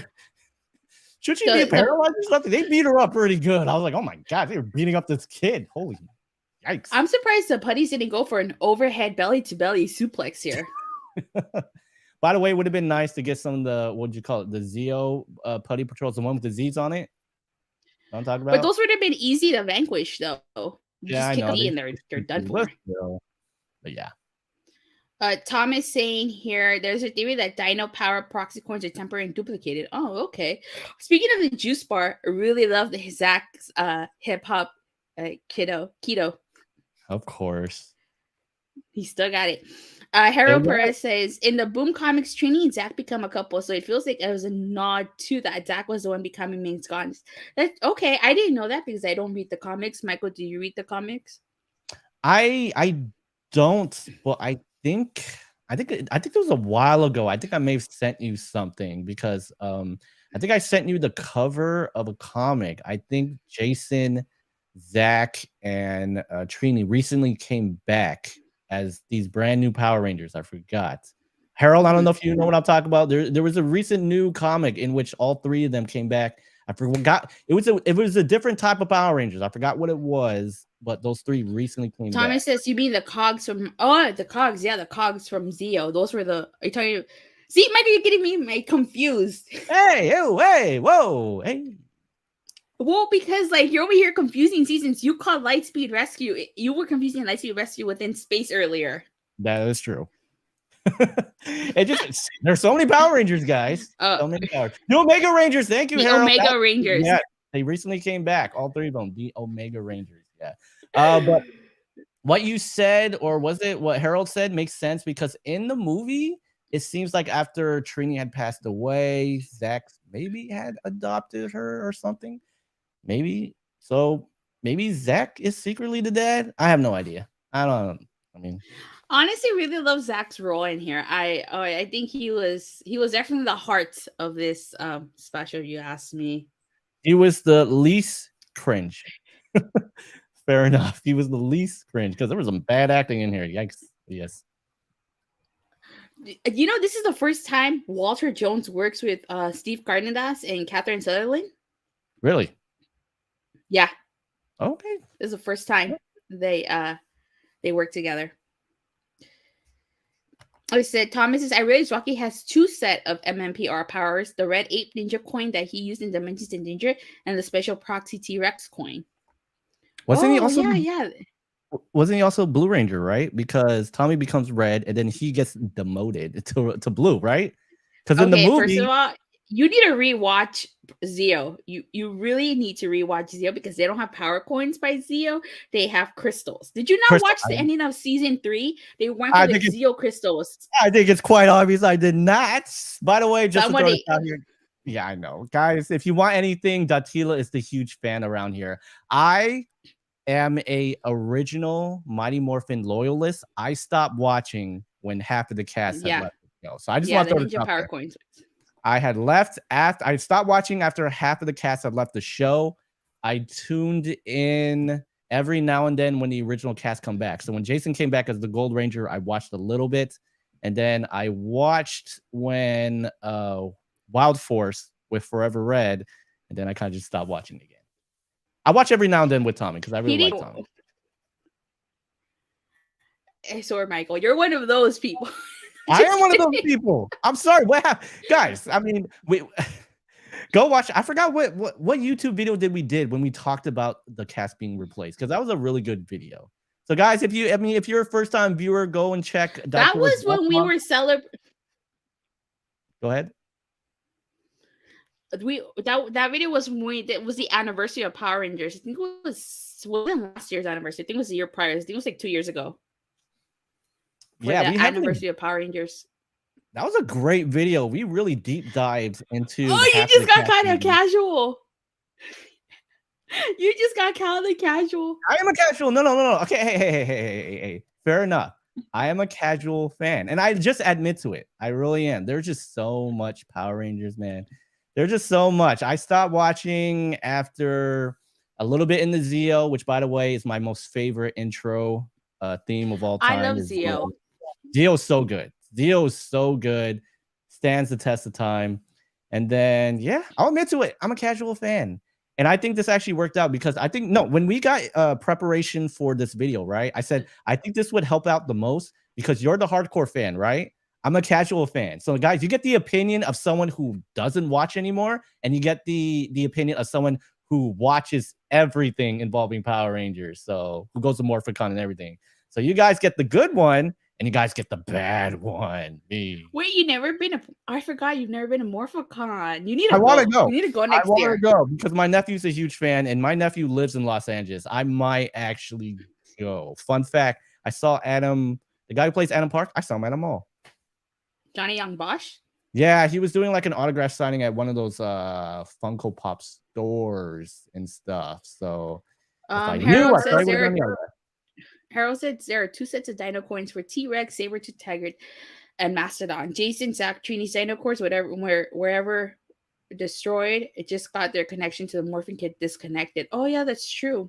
[SPEAKER 2] she be paralyzed or something? They beat her up pretty good. I was like, oh my god, they were beating up this kid. Holy yikes.
[SPEAKER 1] I'm surprised the putties didn't go for an overhead belly to belly suplex here.
[SPEAKER 2] By the way, it would have been nice to get some of the, what'd you call it? The Zeo putty patrols, the one with the Z's on it. I'm talking about.
[SPEAKER 1] But those would have been easy to vanquish, though.
[SPEAKER 2] Yeah,
[SPEAKER 1] just kick
[SPEAKER 2] I know.
[SPEAKER 1] a Z and they're done for.
[SPEAKER 2] But yeah.
[SPEAKER 1] Thomas saying here, there's a theory that Dino Power proxy coins are temporary and duplicated. Oh, okay. Speaking of the juice bar, I really love the Zach's hip hop keto.
[SPEAKER 2] Of course.
[SPEAKER 1] He still got it. Harold Perez says, in the Boom comics, Trini and Zach become a couple, so it feels like it was a nod to that. Zach was the one becoming Ming's goddess. That's okay. I didn't know that because I don't read the comics. Michael, do you read the comics?
[SPEAKER 2] I don't. Well, I think it was a while ago. I think I may have sent you something because I think I sent you the cover of a comic. I think Jason, Zach, and Trini recently came back as these brand new Power Rangers. I forgot. Harold, I don't know if you know what I'm talking about. There was a recent new comic in which all 3 of them came back. I forgot. It was a different type of Power Rangers. I forgot what it was, but those 3 recently came back.
[SPEAKER 1] Thomas says, you mean the cogs from the cogs, yeah, the cogs from Zeo. Those were the are you talking see, Michael, you're getting me confused.
[SPEAKER 2] Hey, whoa, hey.
[SPEAKER 1] Well, because like you're over here confusing seasons. You called Lightspeed Rescue. You were confusing Lightspeed Rescue within space earlier.
[SPEAKER 2] That is true. There's so many Power Rangers, guys. So many Power. The Omega Rangers. Thank you,
[SPEAKER 1] the
[SPEAKER 2] Harold.
[SPEAKER 1] Omega Rangers.
[SPEAKER 2] Yeah, they recently came back. All 3 of them. The Omega Rangers. Yeah. But what you said, or was it what Harold said, makes sense because in the movie it seems like after Trini had passed away, Zach maybe had adopted her or something. Maybe so. Maybe Zach is secretly the dad. I have no idea. I don't. I mean,
[SPEAKER 1] Honestly, really love Zach's role in here. I think he was definitely the heart of this special. You asked me.
[SPEAKER 2] he was the least cringe. Fair enough. He was the least cringe because there was some bad acting in here. Yikes. Yes.
[SPEAKER 1] This is the first time Walter Jones works with Steve Cardenas and Catherine Sutherland.
[SPEAKER 2] Really?
[SPEAKER 1] Yeah,
[SPEAKER 2] Okay.
[SPEAKER 1] this is the first time they work together. I said Thomas says I realized Rocky has two set of MMPR powers: the red ape ninja coin that he used in Dimensions in Danger, and the special proxy T-Rex coin.
[SPEAKER 2] Wasn't he
[SPEAKER 1] Oh
[SPEAKER 2] also
[SPEAKER 1] yeah, yeah.
[SPEAKER 2] wasn't he also Blue Ranger, right? Because Tommy becomes red and then he gets demoted to blue, right? Because in the
[SPEAKER 1] Okay, first of
[SPEAKER 2] movie,
[SPEAKER 1] all, you need to rewatch Zeo. You really need to rewatch Zeo because they don't have power coins by Zeo. They have crystals. Did you not
[SPEAKER 2] Crystal,
[SPEAKER 1] watch the ending of season 3? They went for
[SPEAKER 2] I
[SPEAKER 1] the
[SPEAKER 2] think it's
[SPEAKER 1] Zeo crystals.
[SPEAKER 2] I think it's quite obvious I did not. By the way, just to throw this
[SPEAKER 1] Somebody
[SPEAKER 2] out here. Yeah, I know. Guys, if you want anything, Datila is the huge fan around here. I am a original Mighty Morphin loyalist. I stopped watching when half of the cast had
[SPEAKER 1] yeah.
[SPEAKER 2] left the show. So I just
[SPEAKER 1] Yeah,
[SPEAKER 2] want
[SPEAKER 1] the
[SPEAKER 2] to throw this
[SPEAKER 1] ninja
[SPEAKER 2] out
[SPEAKER 1] power
[SPEAKER 2] there.
[SPEAKER 1] coins.
[SPEAKER 2] I had left after I stopped watching after half of the cast had left the show. I tuned in every now and then when the original cast come back. So when Jason came back as the Gold Ranger, I watched a little bit, and then I watched when Wild Force with Forever Red, and then I kind of just stopped watching again. I watch every now and then with Tommy because I really like Tommy.
[SPEAKER 1] Sorry, Michael. You're one of those people.
[SPEAKER 2] I am one of those people. I'm sorry. What happened? Guys, I mean, we go watch. I forgot what YouTube video did when we talked about the cast being replaced, because that was a really good video. So guys, if you're a first time viewer, go and check
[SPEAKER 1] That was when we were celebrating.
[SPEAKER 2] Go ahead.
[SPEAKER 1] That video was the anniversary of Power Rangers. I think it wasn't last year's anniversary. I think it was the year prior. I think it was like 2 years ago. For
[SPEAKER 2] Yeah,
[SPEAKER 1] the anniversary of Power Rangers.
[SPEAKER 2] That was a great video. We really deep dived into.
[SPEAKER 1] Oh, you just got kind of casual. You just got kind of casual.
[SPEAKER 2] I am a casual. No. Okay, hey. Fair enough. I am a casual fan, and I just admit to it. I really am. There's just so much Power Rangers, man. There's just so much. I stopped watching after a little bit in the Zeo, which, by the way, is my most favorite intro theme of all time.
[SPEAKER 1] I love Zeo.
[SPEAKER 2] Zeo's so good. Zeo is so good. Stands the test of time. And then, yeah, I'll admit to it. I'm a casual fan. And I think this actually worked out because when we got preparation for this video, right? I said, I think this would help out the most because you're the hardcore fan, right? I'm a casual fan. So guys, you get the opinion of someone who doesn't watch anymore, and you get the opinion of someone who watches everything involving Power Rangers. So who goes to Morphicon and everything. So you guys get the good one, and you guys get the bad one. Me.
[SPEAKER 1] Wait, I forgot you've never been to Morphicon. You need
[SPEAKER 2] to
[SPEAKER 1] go.
[SPEAKER 2] go.
[SPEAKER 1] You need to go next year.
[SPEAKER 2] I want to go because my nephew's a huge fan, and my nephew lives in Los Angeles. I might actually go. Fun fact, I saw Adam, the guy who plays Adam Park, I saw him at a mall.
[SPEAKER 1] Johnny Young Bosch?
[SPEAKER 2] Yeah, he was doing like an autograph signing at one of those Funko Pop stores and stuff. So
[SPEAKER 1] Harold says there are 2 sets of Dino coins for T-Rex, Sabertooth Tiger, and Mastodon. Jason, Zach, Trini's Dino cores, wherever destroyed, it just got their connection to the Morphin Kit disconnected. Oh yeah, that's true.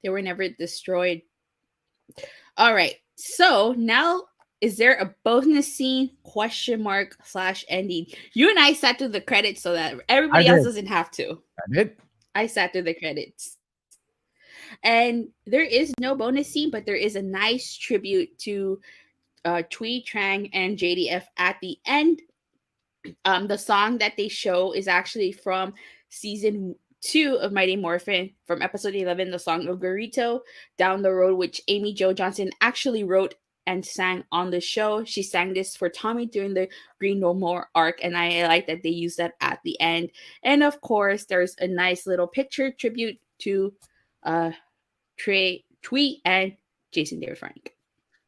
[SPEAKER 1] They were never destroyed. All right. So now, is there a bonus scene? !/ending. You and I sat through the credits so that everybody else doesn't have to.
[SPEAKER 2] I did.
[SPEAKER 1] I sat through the credits. And there is no bonus scene, but there is a nice tribute to Twee, Trang, and JDF at the end. The song that they show is actually from season 2 of Mighty Morphin, from episode 11, the song of Garito, Down the Road, which Amy Jo Johnson actually wrote and sang on the show. She sang this for Tommy during the Green No More arc, and I like that they used that at the end. And of course, there's a nice little picture tribute to Twee and Jason David Frank.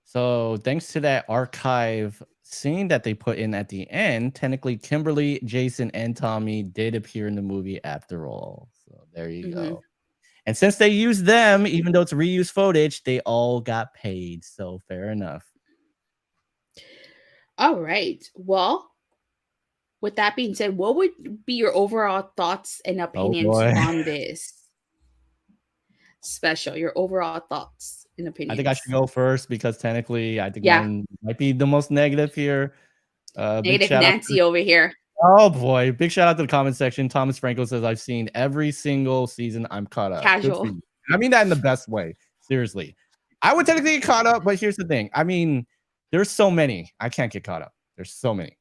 [SPEAKER 2] So thanks to that archive scene that they put in at the end, technically Kimberly, Jason, and Tommy did appear in the movie after all. So there you
[SPEAKER 1] Hmm.
[SPEAKER 2] go. And since they used them, even though it's reused footage, they all got paid. So fair enough.
[SPEAKER 1] All right. Well, with that being said, what would be your overall thoughts and
[SPEAKER 2] Oh
[SPEAKER 1] opinions
[SPEAKER 2] boy.
[SPEAKER 1] on this special? Your overall thoughts and
[SPEAKER 2] I think I
[SPEAKER 1] opinions.
[SPEAKER 2] should go first because technically I think
[SPEAKER 1] Yeah.
[SPEAKER 2] mine might be the most negative here. Big
[SPEAKER 1] Negative
[SPEAKER 2] shout out to
[SPEAKER 1] Nancy over here.
[SPEAKER 2] oh boy, big shout out to the comment section. Thomas Franco says I've seen every single season. I'm caught up. Good for
[SPEAKER 1] Casual.
[SPEAKER 2] you. I mean that in the best way. Seriously. I would technically get caught up, but here's the thing. I mean, there's so many. I can't get caught up. There's so many.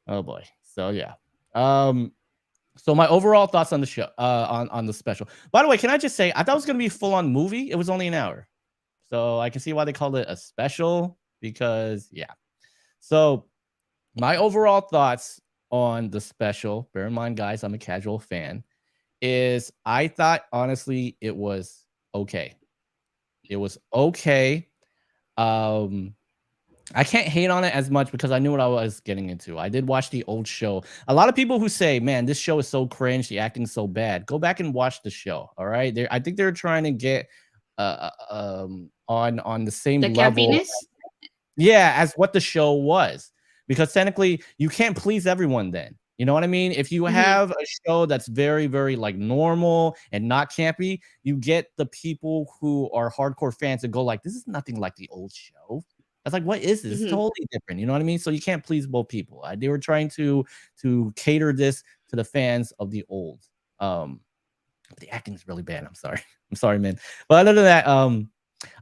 [SPEAKER 2] Oh boy. So yeah. Um so my overall thoughts on the show, on the special. By the way, can I just say I thought it was gonna be a full-on movie. It was only an hour. So I can see why they called it a special because yeah. So my overall thoughts on the special, bear in mind, guys, I'm a casual fan, is I thought honestly it was okay. It was okay. Um, I can't hate on it as much because I knew what I was getting into. I did watch the old show. A lot of people who say, "Man, this show is so cringe, the acting's so bad." Go back and watch the show. All right, I think they're trying to get on the same
[SPEAKER 1] The
[SPEAKER 2] level,
[SPEAKER 1] campiness?
[SPEAKER 2] yeah, as what the show was. Because technically, you can't please everyone then. You know what I mean? If you
[SPEAKER 1] Hmm.
[SPEAKER 2] have a show that's very, very like normal and not campy, you get the people who are hardcore fans and go like, "This is nothing like the old show." I was like, "What is this? It's
[SPEAKER 1] Hmm.
[SPEAKER 2] totally different." You know what I mean? So you can't please both people. They were trying to cater this to the fans of the old. Um, but the acting is really bad. I'm sorry. I'm sorry, man. But other than that,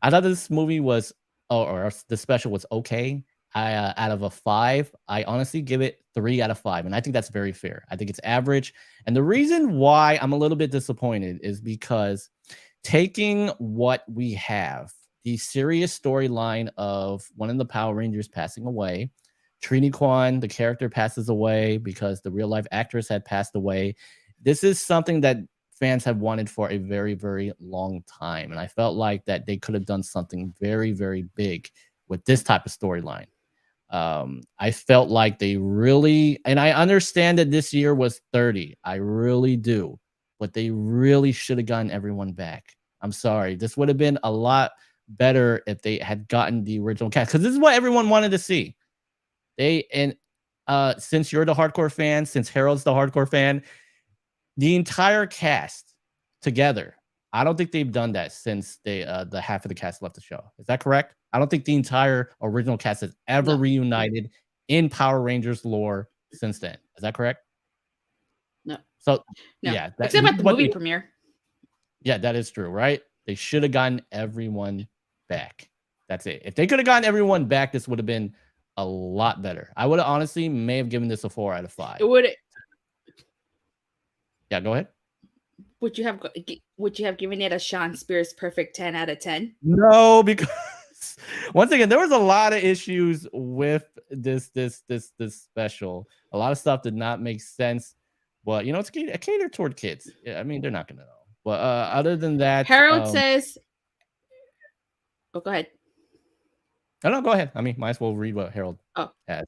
[SPEAKER 2] I thought this movie was, or the special was okay. Out of a 5, I honestly give it 3 out of 5, and I think that's very fair. I think it's average, and the reason why I'm a little bit disappointed is because taking what we have, the serious storyline of one of the Power Rangers passing away, Trini Kwan, the character passes away because the real life actress had passed away. This is something that fans have wanted for a very, very long time. And I felt like that they could have done something very, very big with this type of storyline. I felt like they really, and I understand that this year was 30. I really do. But they really should have gotten everyone back. I'm sorry. This would have been a lot better if they had gotten the original cast because this is what everyone wanted to see. They and since you're the hardcore fan, since Harold's the hardcore fan, the entire cast together. I don't think they've done that since they the half of the cast left the show. Is that correct? I don't think the entire original cast has ever
[SPEAKER 1] No,
[SPEAKER 2] reunited in Power Rangers lore since then. Is that correct?
[SPEAKER 1] no,
[SPEAKER 2] So
[SPEAKER 1] no.
[SPEAKER 2] yeah, that
[SPEAKER 1] Except
[SPEAKER 2] this
[SPEAKER 1] at
[SPEAKER 2] is
[SPEAKER 1] the
[SPEAKER 2] what
[SPEAKER 1] movie
[SPEAKER 2] they,
[SPEAKER 1] premiere.
[SPEAKER 2] yeah, that is true, right? They should have gotten everyone back. That's it. If they could have gotten everyone back, this would have been a lot better. I would have honestly may have given this a 4 out of
[SPEAKER 1] It
[SPEAKER 2] 5.
[SPEAKER 1] would.
[SPEAKER 2] Yeah, go ahead.
[SPEAKER 1] Would you have given it a Sean Spears perfect 10 out of 10?
[SPEAKER 2] No, because once again, there was a lot of issues with this special. A lot of stuff did not make sense, but you know, it's catered toward kids. Yeah, I mean, they're not gonna know. But other than that,
[SPEAKER 1] Harold says, "Oh, go ahead."
[SPEAKER 2] no, go ahead. I mean, might as well read what Harold
[SPEAKER 1] Oh,
[SPEAKER 2] has.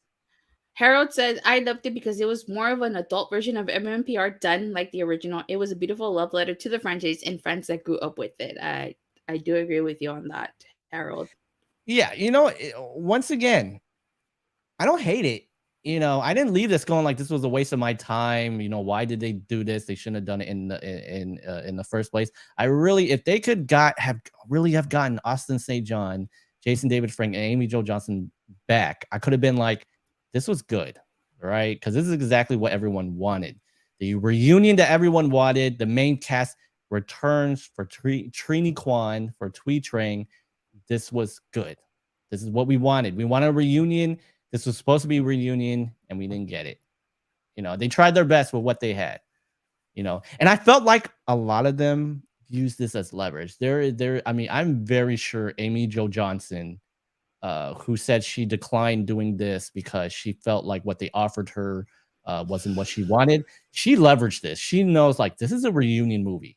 [SPEAKER 1] Harold says, "I loved it because it was more of an adult version of MMPR done like the original. It was a beautiful love letter to the franchise and fans that grew up with it." I do agree with you on that, Harold.
[SPEAKER 2] Yeah, you know, once again, I don't hate it. You know, I didn't leave this going like this was a waste of my time. You know, why did they do this? They shouldn't have done it in the first place. I really, if they could have gotten Austin St. John, Jason David Frank, and Amy Jo Johnson back, I could have been like, this was good, right? Because this is exactly what everyone wanted. The reunion that everyone wanted. The main cast returns for Trini Kwan for Twee Trang. This was good. This is what we wanted. We wanted a reunion. This was supposed to be a reunion, and we didn't get it. You know, they tried their best with what they had. You know, and I felt like a lot of them used this as leverage. I mean, I'm very sure Amy Jo Johnson, who said she declined doing this because she felt like what they offered her wasn't what she wanted. She leveraged this. She knows like this is a reunion movie.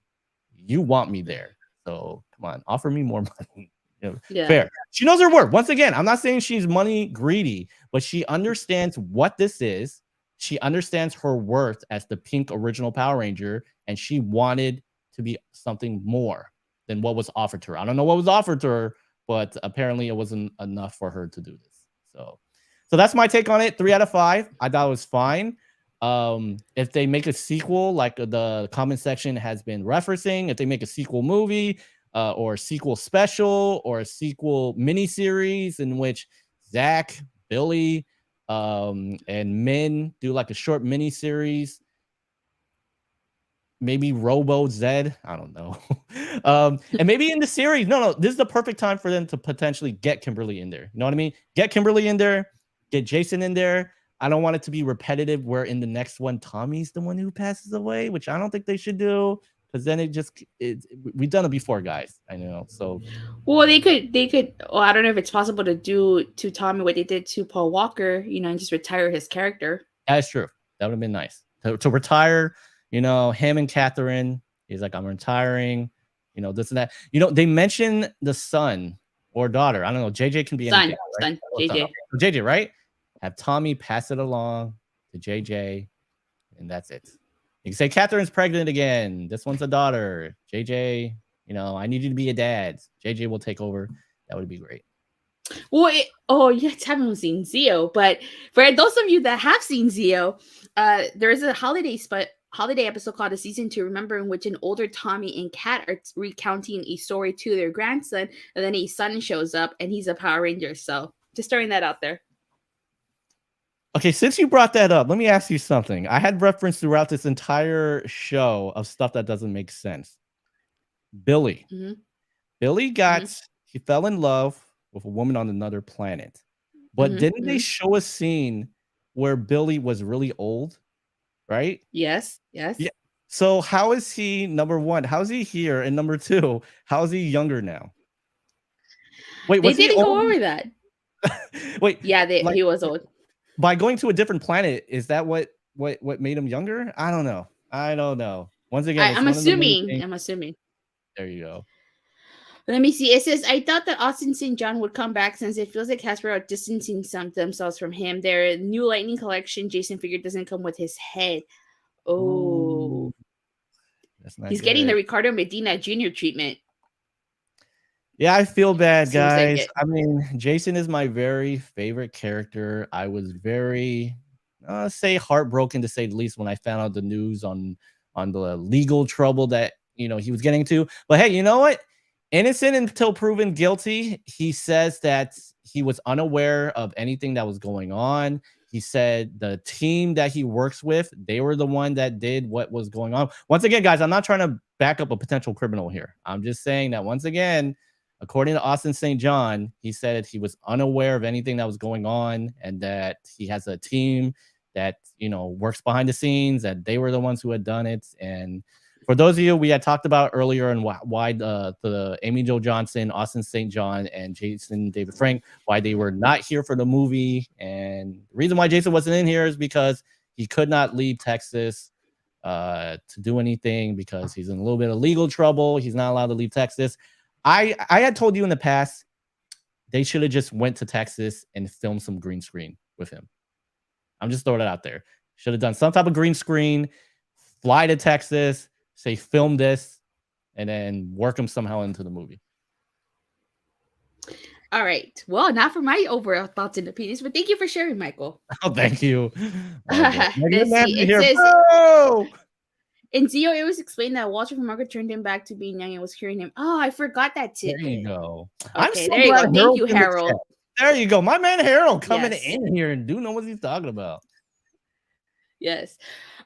[SPEAKER 2] You want me there, so come on, offer me more money. You know,
[SPEAKER 1] Yeah.
[SPEAKER 2] fair. She knows her worth. Once again, I'm not saying she's money greedy, but she understands what this is. She understands her worth as the pink original Power Ranger, and she wanted to be something more than what was offered to her. I don't know what was offered to her, but apparently it wasn't enough for her to do this. So that's my take on it. 3 out of 5. I thought it was fine. If they make a sequel, like the comment section has been referencing, if they make a sequel movie, or a sequel special or a sequel miniseries in which Zach, Billy, and Min do like a short miniseries. Maybe Robo Zed. I don't know. And maybe in the series. No, this is the perfect time for them to potentially get Kimberly in there. You know what I mean? Get Kimberly in there, get Jason in there. I don't want it to be repetitive where in the next one, Tommy's the one who passes away, which I don't think they should do. Because then we've done it before, guys. I know. So
[SPEAKER 1] Well, they could. Well, I don't know if it's possible to do to Tommy what they did to Paul Walker, and just retire his character.
[SPEAKER 2] that's true. That would have been nice to retire. Him and Catherine. He's like, I'm retiring. This and that. They mention the son or daughter. I don't know. JJ can be anything.
[SPEAKER 1] Son,
[SPEAKER 2] Right?
[SPEAKER 1] JJ.
[SPEAKER 2] Okay. So JJ, right? Have Tommy pass it along to JJ, and that's it. You can say Catherine's pregnant again. This one's a daughter. JJ, I need you to be a dad. JJ will take over. That would be great.
[SPEAKER 1] Well, you haven't seen Zio, but for those of you that have seen Zio, there is a holiday episode called "A Season to Remember," in which an older Tommy and Kat are recounting a story to their grandson, and then a son shows up, and he's a Power Ranger. So, just throwing that out there.
[SPEAKER 2] Okay, since you brought that up, let me ask you something. I had reference throughout this entire show of stuff that doesn't make sense. Billy.
[SPEAKER 1] Mm-hmm.
[SPEAKER 2] Billy he fell in love with a woman on another planet. But didn't they show a scene where Billy was really old? Right?
[SPEAKER 1] Yes.
[SPEAKER 2] Yeah. So how is he, number one, how is he here? And number two, how is he younger now? Wait,
[SPEAKER 1] they didn't go over that.
[SPEAKER 2] Wait.
[SPEAKER 1] Yeah, he was old.
[SPEAKER 2] By going to a different planet, is that what made him younger? I don't know. Once again,
[SPEAKER 1] I'm assuming.
[SPEAKER 2] There you go.
[SPEAKER 1] Let me see. It says, I thought that Austin St. John would come back since it feels like Hasbro are distancing themselves from him. Their new Lightning collection, Jason figure, doesn't come with his head. Oh.
[SPEAKER 2] That's not
[SPEAKER 1] He's
[SPEAKER 2] good.
[SPEAKER 1] getting the Ricardo Medina Jr. treatment.
[SPEAKER 2] Yeah, I feel bad, guys. I mean, Jason is my very favorite character. I was very, say, heartbroken to say the least when I found out the news on the legal trouble that he was getting into. But hey, you know what? Innocent until proven guilty. He says that he was unaware of anything that was going on. He said the team that he works with, they were the one that did what was going on. Once again, guys, I'm not trying to back up a potential criminal here. I'm just saying that once again, according to Austin St. John, he said he was unaware of anything that was going on and that he has a team that, works behind the scenes, that they were the ones who had done it. And for those of you we had talked about earlier and why the Amy Jo Johnson, Austin St. John, and Jason David Frank, why they were not here for the movie. And the reason why Jason wasn't in here is because he could not leave Texas to do anything because he's in a little bit of legal trouble. He's not allowed to leave Texas. I had told you in the past, they should have just went to Texas and filmed some green screen with him. I'm just throwing it out there. Should have done some type of green screen, fly to Texas, say film this, and then work him somehow into the movie.
[SPEAKER 1] All right. Well, not for my overall thoughts and opinions, but thank you for sharing, Michael.
[SPEAKER 2] Oh, thank you.
[SPEAKER 1] Let's see. It says, in Zio, it was explained that Walter from Margaret turned him back to being young and was curing him. Oh, I forgot that tidbit.
[SPEAKER 2] There you go.
[SPEAKER 1] Okay, I'm so there you go. Thank you, Harold.
[SPEAKER 2] There you go. My man Harold coming in here and do know what he's talking about.
[SPEAKER 1] Yes.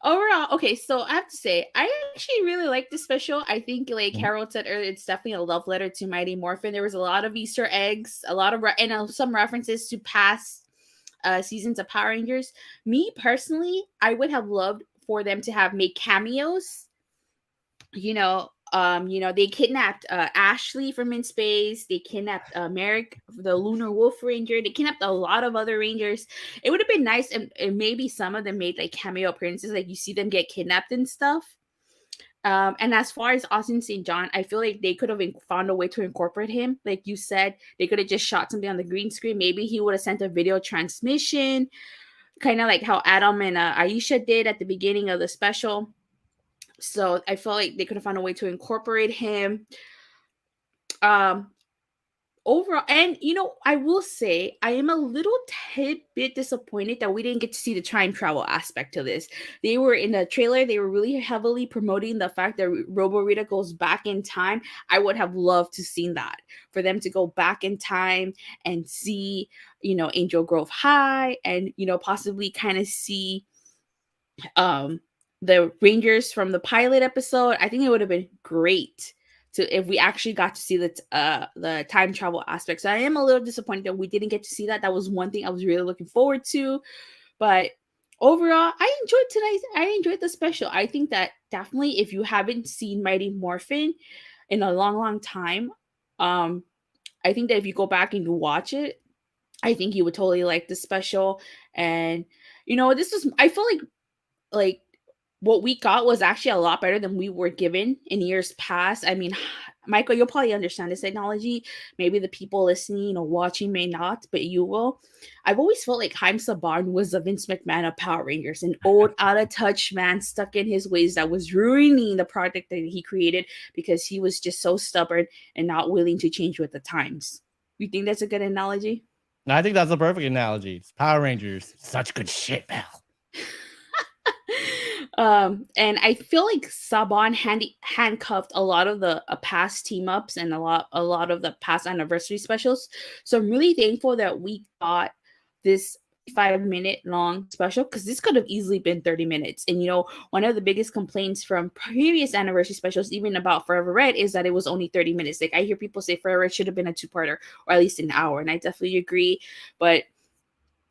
[SPEAKER 1] Overall, okay, so I have to say, I actually really like this special. I think, like Harold said earlier, it's definitely a love letter to Mighty Morphin. There was a lot of Easter eggs, a lot of some references to past seasons of Power Rangers. Me personally, I would have loved for them to have made cameos. They kidnapped Ashley from In Space. They kidnapped Merrick, the Lunar Wolf Ranger. They kidnapped a lot of other Rangers. It would have been nice, and maybe some of them made like cameo appearances, like you see them get kidnapped and stuff. And as far as Austin St. John, I feel like they could have found a way to incorporate him. Like you said, they could have just shot something on the green screen. Maybe he would have sent a video transmission, kind of like how Adam and Aisha did at the beginning of the special. So I feel like they could have found a way to incorporate him. Um, Overall, and I will say I am a little bit disappointed that we didn't get to see the time travel aspect to this. They were in the trailer, they were really heavily promoting the fact that Robo Rita goes back in time. I would have loved to seen that, for them to go back in time and see, Angel Grove High, and possibly kind of see um the Rangers from the pilot episode. I think it would have been great to if we actually got to see the time travel aspect. So I am a little disappointed that we didn't get to see that. That was one thing I was really looking forward to. But overall, I enjoyed the special. I think that definitely, if you haven't seen Mighty Morphin in a long, long time, I think that if you go back and you watch it, I think you would totally like the special. And this was, I feel like what we got was actually a lot better than we were given in years past. I mean, Michael, you'll probably understand this technology. Maybe the people listening or watching may not, but you will. I've always felt like Haim Saban was the Vince McMahon of Power Rangers, an old, out of touch man stuck in his ways that was ruining the product that he created because he was just so stubborn and not willing to change with the times. You think that's a good analogy?
[SPEAKER 2] I think that's a perfect analogy. It's Power Rangers, such good shit, pal.
[SPEAKER 1] And I feel like Saban handcuffed a lot of the past team ups and a lot of the past anniversary specials. So I'm really thankful that we got this 5-minute long special, because this could have easily been 30 minutes. And one of the biggest complaints from previous anniversary specials, even about Forever Red, is that it was only 30 minutes. Like, I hear people say Forever Red should have been a 2-parter, or at least an hour, and I definitely agree. But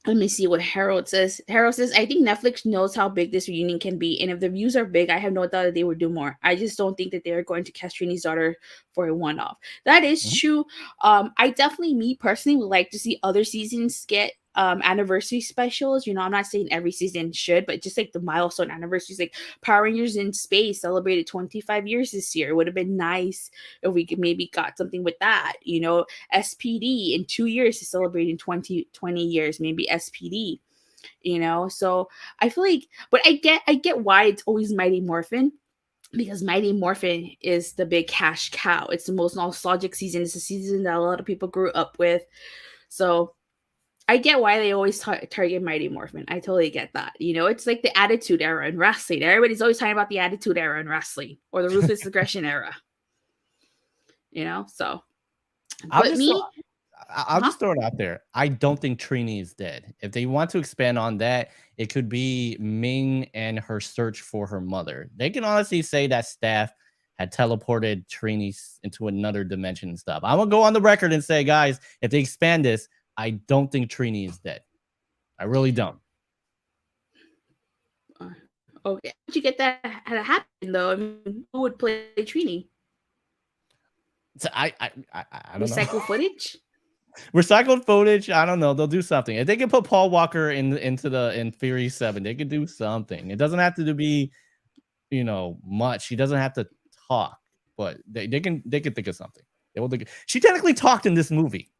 [SPEAKER 1] let me see what Harold says. Harold says, I think Netflix knows how big this reunion can be. And if the views are big, I have no doubt that they would do more. I just don't think that they are going to cast Trini's daughter for a one-off. That is true. I definitely, me personally, would like to see other seasons get anniversary specials. I'm not saying every season should, but just like the milestone anniversaries, like Power Rangers in Space celebrated 25 years this year. It would have been nice if we could maybe got something with that. SPD in 2 years is celebrating 20 years, maybe SPD. So I feel like, but I get why it's always Mighty Morphin, because Mighty Morphin is the big cash cow. It's the most nostalgic season. It's a season that a lot of people grew up with. So I get why they always target Mighty Morphin. I totally get that. It's like the Attitude Era in wrestling. Everybody's always talking about the Attitude Era in wrestling, or the Ruthless Aggression Era. So.
[SPEAKER 2] I'll just throw it out there. I don't think Trini is dead. If they want to expand on that, it could be Ming and her search for her mother. They can honestly say that staff had teleported Trini into another dimension and stuff. I'm gonna go on the record and say, guys, if they expand this, I don't think Trini is dead. I really don't.
[SPEAKER 1] Okay, how did you get that to happen though? I mean, who would play Trini?
[SPEAKER 2] So I don't know.
[SPEAKER 1] Recycle footage.
[SPEAKER 2] Recycled footage. I don't know. They'll do something. If they can put Paul Walker in Fury 7, they could do something. It doesn't have to be, much. He doesn't have to talk, but they can think of something. They will think. She technically talked in this movie.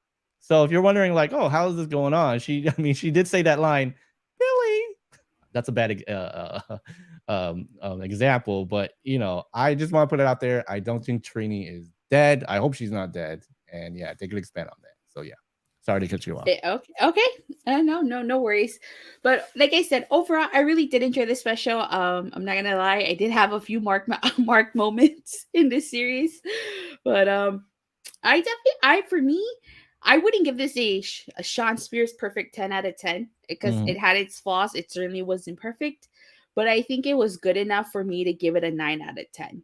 [SPEAKER 2] So if you're wondering, like, oh, how is this going on? She did say that line, Billy. That's a bad example, but I just want to put it out there. I don't think Trini is dead. I hope she's not dead. And yeah, they could expand on that. So yeah, sorry to cut you off.
[SPEAKER 1] Okay. No worries. But like I said, overall, I really did enjoy this special. I'm not gonna lie, I did have a few mark moments in this series, but for me, I wouldn't give this a Sean Spears perfect 10 out of 10, because it had its flaws. It certainly wasn't perfect, but I think it was good enough for me to give it a 9 out of 10.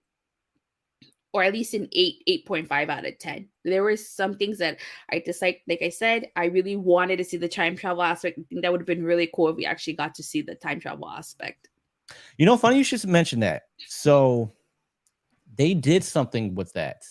[SPEAKER 1] Or at least an 8.5 out of 10. There were some things that I disliked. Like I said, I really wanted to see the time travel aspect. I think that would have been really cool if we actually got to see the time travel aspect.
[SPEAKER 2] Funny you should mention that. So they did something with that,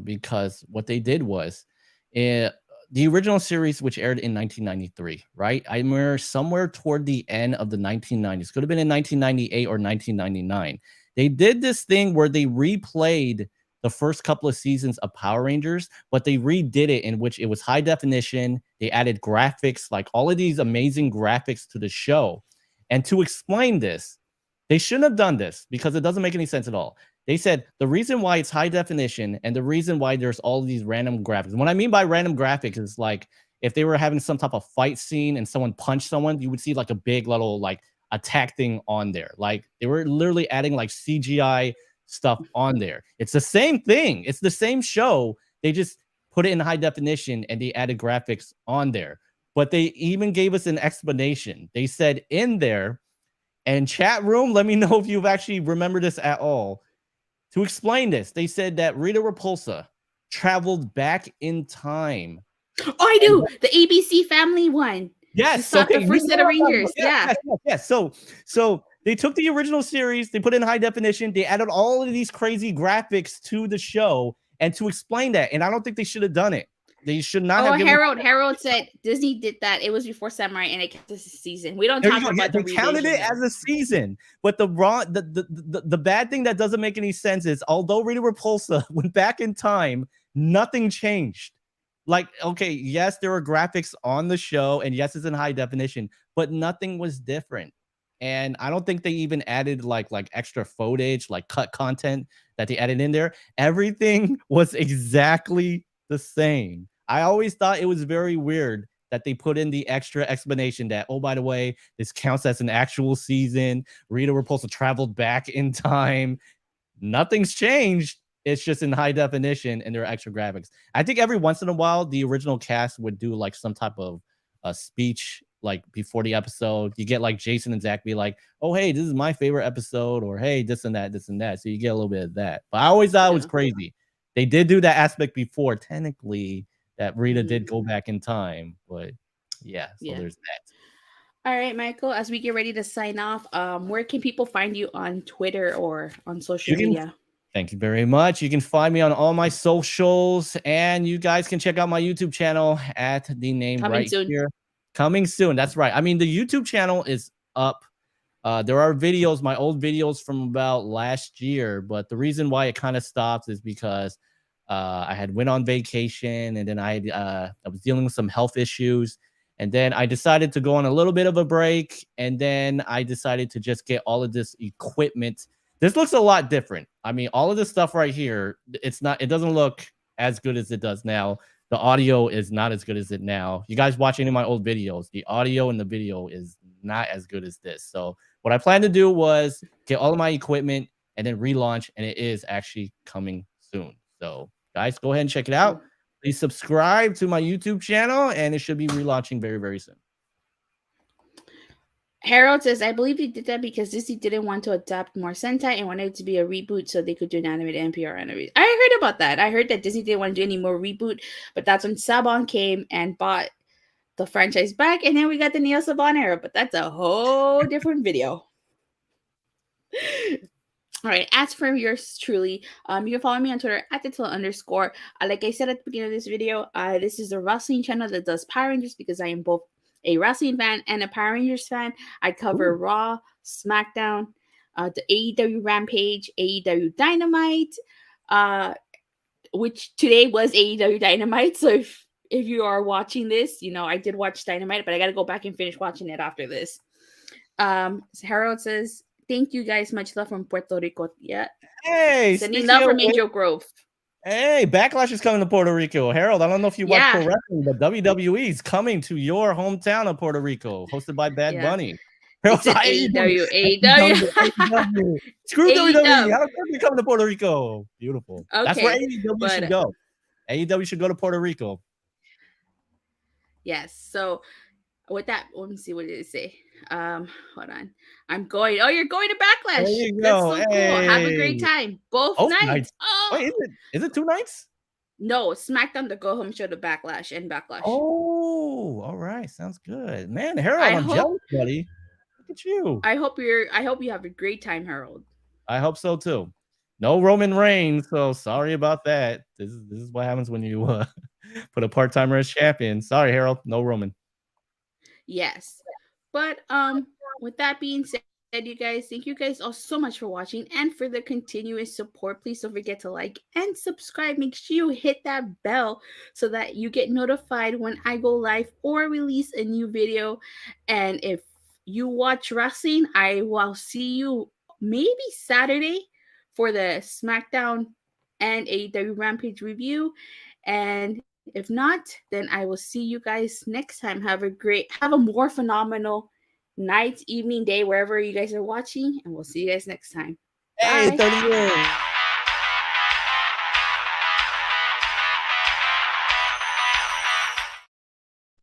[SPEAKER 2] because what they did was the original series, which aired in 1993, right? I remember somewhere toward the end of the 1990s, could have been in 1998 or 1999. They did this thing where they replayed the first couple of seasons of Power Rangers, but they redid it in which it was high definition. They added graphics, like all of these amazing graphics to the show. And to explain this, they shouldn't have done this because it doesn't make any sense at all. They said the reason why it's high definition and the reason why there's all these random graphics. And what I mean by random graphics is like if they were having some type of fight scene and someone punched someone, you would see like a big little like attack thing on there. Like they were literally adding like CGI stuff on there. It's the same thing. It's the same show. They just put it in high definition and they added graphics on there. But they even gave us an explanation. They said in there, and chat room, let me know if you've actually remembered this at all. To explain this, they said that Rita Repulsa traveled back in time.
[SPEAKER 1] Oh, I do. The ABC Family one.
[SPEAKER 2] Yes.
[SPEAKER 1] To stop the first set of Rangers. Yeah.
[SPEAKER 2] Yes. So they took the original series, they put it in high definition, they added all of these crazy graphics to the show, and to explain that, and I don't think they should have done it. They should not have.
[SPEAKER 1] Harold said Disney did that. It was before Samurai, and it counted as a season. We don't talk about the
[SPEAKER 2] they counted it as a season, but the bad thing that doesn't make any sense is although Rita Repulsa went back in time, nothing changed. Like, okay, yes, there were graphics on the show, and yes, it's in high definition, but nothing was different. And I don't think they even added like extra footage, like cut content that they added in there. Everything was exactly the same. I always thought it was very weird that they put in the extra explanation that, oh, by the way, this counts as an actual season. Rita Repulsa traveled back in time. Nothing's changed. It's just in high definition and there are extra graphics. I think every once in a while, the original cast would do like some type of speech like before the episode. You get like Jason and Zach be like, oh, hey, this is my favorite episode, or hey, this and that, this and that. So you get a little bit of that. But I always thought it was crazy. They did do that aspect before, technically, that Rita did go back in time. But yeah, so there's that.
[SPEAKER 1] All right, Michael, as we get ready to sign off, where can people find you on Twitter or on social media?
[SPEAKER 2] Thank you very much. You can find me on all my socials, and you guys can check out my YouTube channel at the name here. Coming soon. That's right. I mean, the YouTube channel is up. There are videos, my old videos from about last year, but the reason why it kind of stopped is because I had went on vacation, and then I was dealing with some health issues, and then I decided to go on a little bit of a break, and then I decided to just get all of this equipment. This looks a lot different. I mean, all of this stuff right here, it doesn't look as good as it does now. The audio is not as good as it now. You guys watch any of my old videos, the audio and the video is not as good as this. So what I plan to do was get all of my equipment and then relaunch, and it is actually coming soon. So guys, go ahead and check it out. Please subscribe to my YouTube channel, and it should be relaunching very, very soon.
[SPEAKER 1] Harold says, I believe they did that because Disney didn't want to adapt more Sentai and wanted it to be a reboot so they could do an animated NPR animated. I heard about that. I heard that Disney didn't want to do any more reboot, but that's when Saban came and bought the franchise back, and then we got the Neo Saban era, but that's a whole different video. All right, as for yours truly, you can follow me on Twitter at @Titilla_. Like I said at the beginning of this video, this is a wrestling channel that does Power Rangers because I am both a wrestling fan and a Power Rangers fan. I cover Raw, SmackDown, the AEW Rampage, AEW Dynamite, which today was AEW Dynamite. So if you are watching this, you know I did watch Dynamite, but I got to go back and finish watching it after this. Harold says, thank you guys. Much love from Puerto Rico. Yeah.
[SPEAKER 2] Hey,
[SPEAKER 1] sending love from Angel Grove.
[SPEAKER 2] Hey, Backlash is coming to Puerto Rico. Harold, I don't know if you watch pro wrestling, but WWE is coming to your hometown of Puerto Rico, hosted by Bad Bunny.
[SPEAKER 1] Harold's AEW.
[SPEAKER 2] Screw WWE. How come you coming to Puerto Rico? Beautiful. Okay, that's where AEW should go. AEW should go to Puerto Rico.
[SPEAKER 1] Yes. So with that, let me see, what did it say? Hold on. I'm going. Oh, you're going to Backlash.
[SPEAKER 2] There you
[SPEAKER 1] go. That's so cool. Have a great time. Both nights.
[SPEAKER 2] Oh, wait, is it 2 nights?
[SPEAKER 1] No, SmackDown, the Go Home Show, to Backlash and Backlash.
[SPEAKER 2] Oh, all right, sounds good, man. Harold, I'm jealous, buddy. Look at you.
[SPEAKER 1] I hope you have a great time, Harold.
[SPEAKER 2] I hope so too. No Roman Reigns, so sorry about that. This is what happens when you put a part-timer as champion. Sorry, Harold, no Roman.
[SPEAKER 1] Yes. But with that being said, said, you guys, thank you guys all so much for watching and for the continuous support. Please don't forget to like and subscribe. Make sure you hit that bell so that you get notified when I go live or release a new video. And if you watch wrestling, I will see you maybe Saturday for the SmackDown and AEW Rampage review. And if not, then I will see you guys next time. Have a more phenomenal night, evening, day, wherever you guys are watching, and we'll see you guys next time.
[SPEAKER 2] Hey,
[SPEAKER 1] Bye.
[SPEAKER 2] 30 years.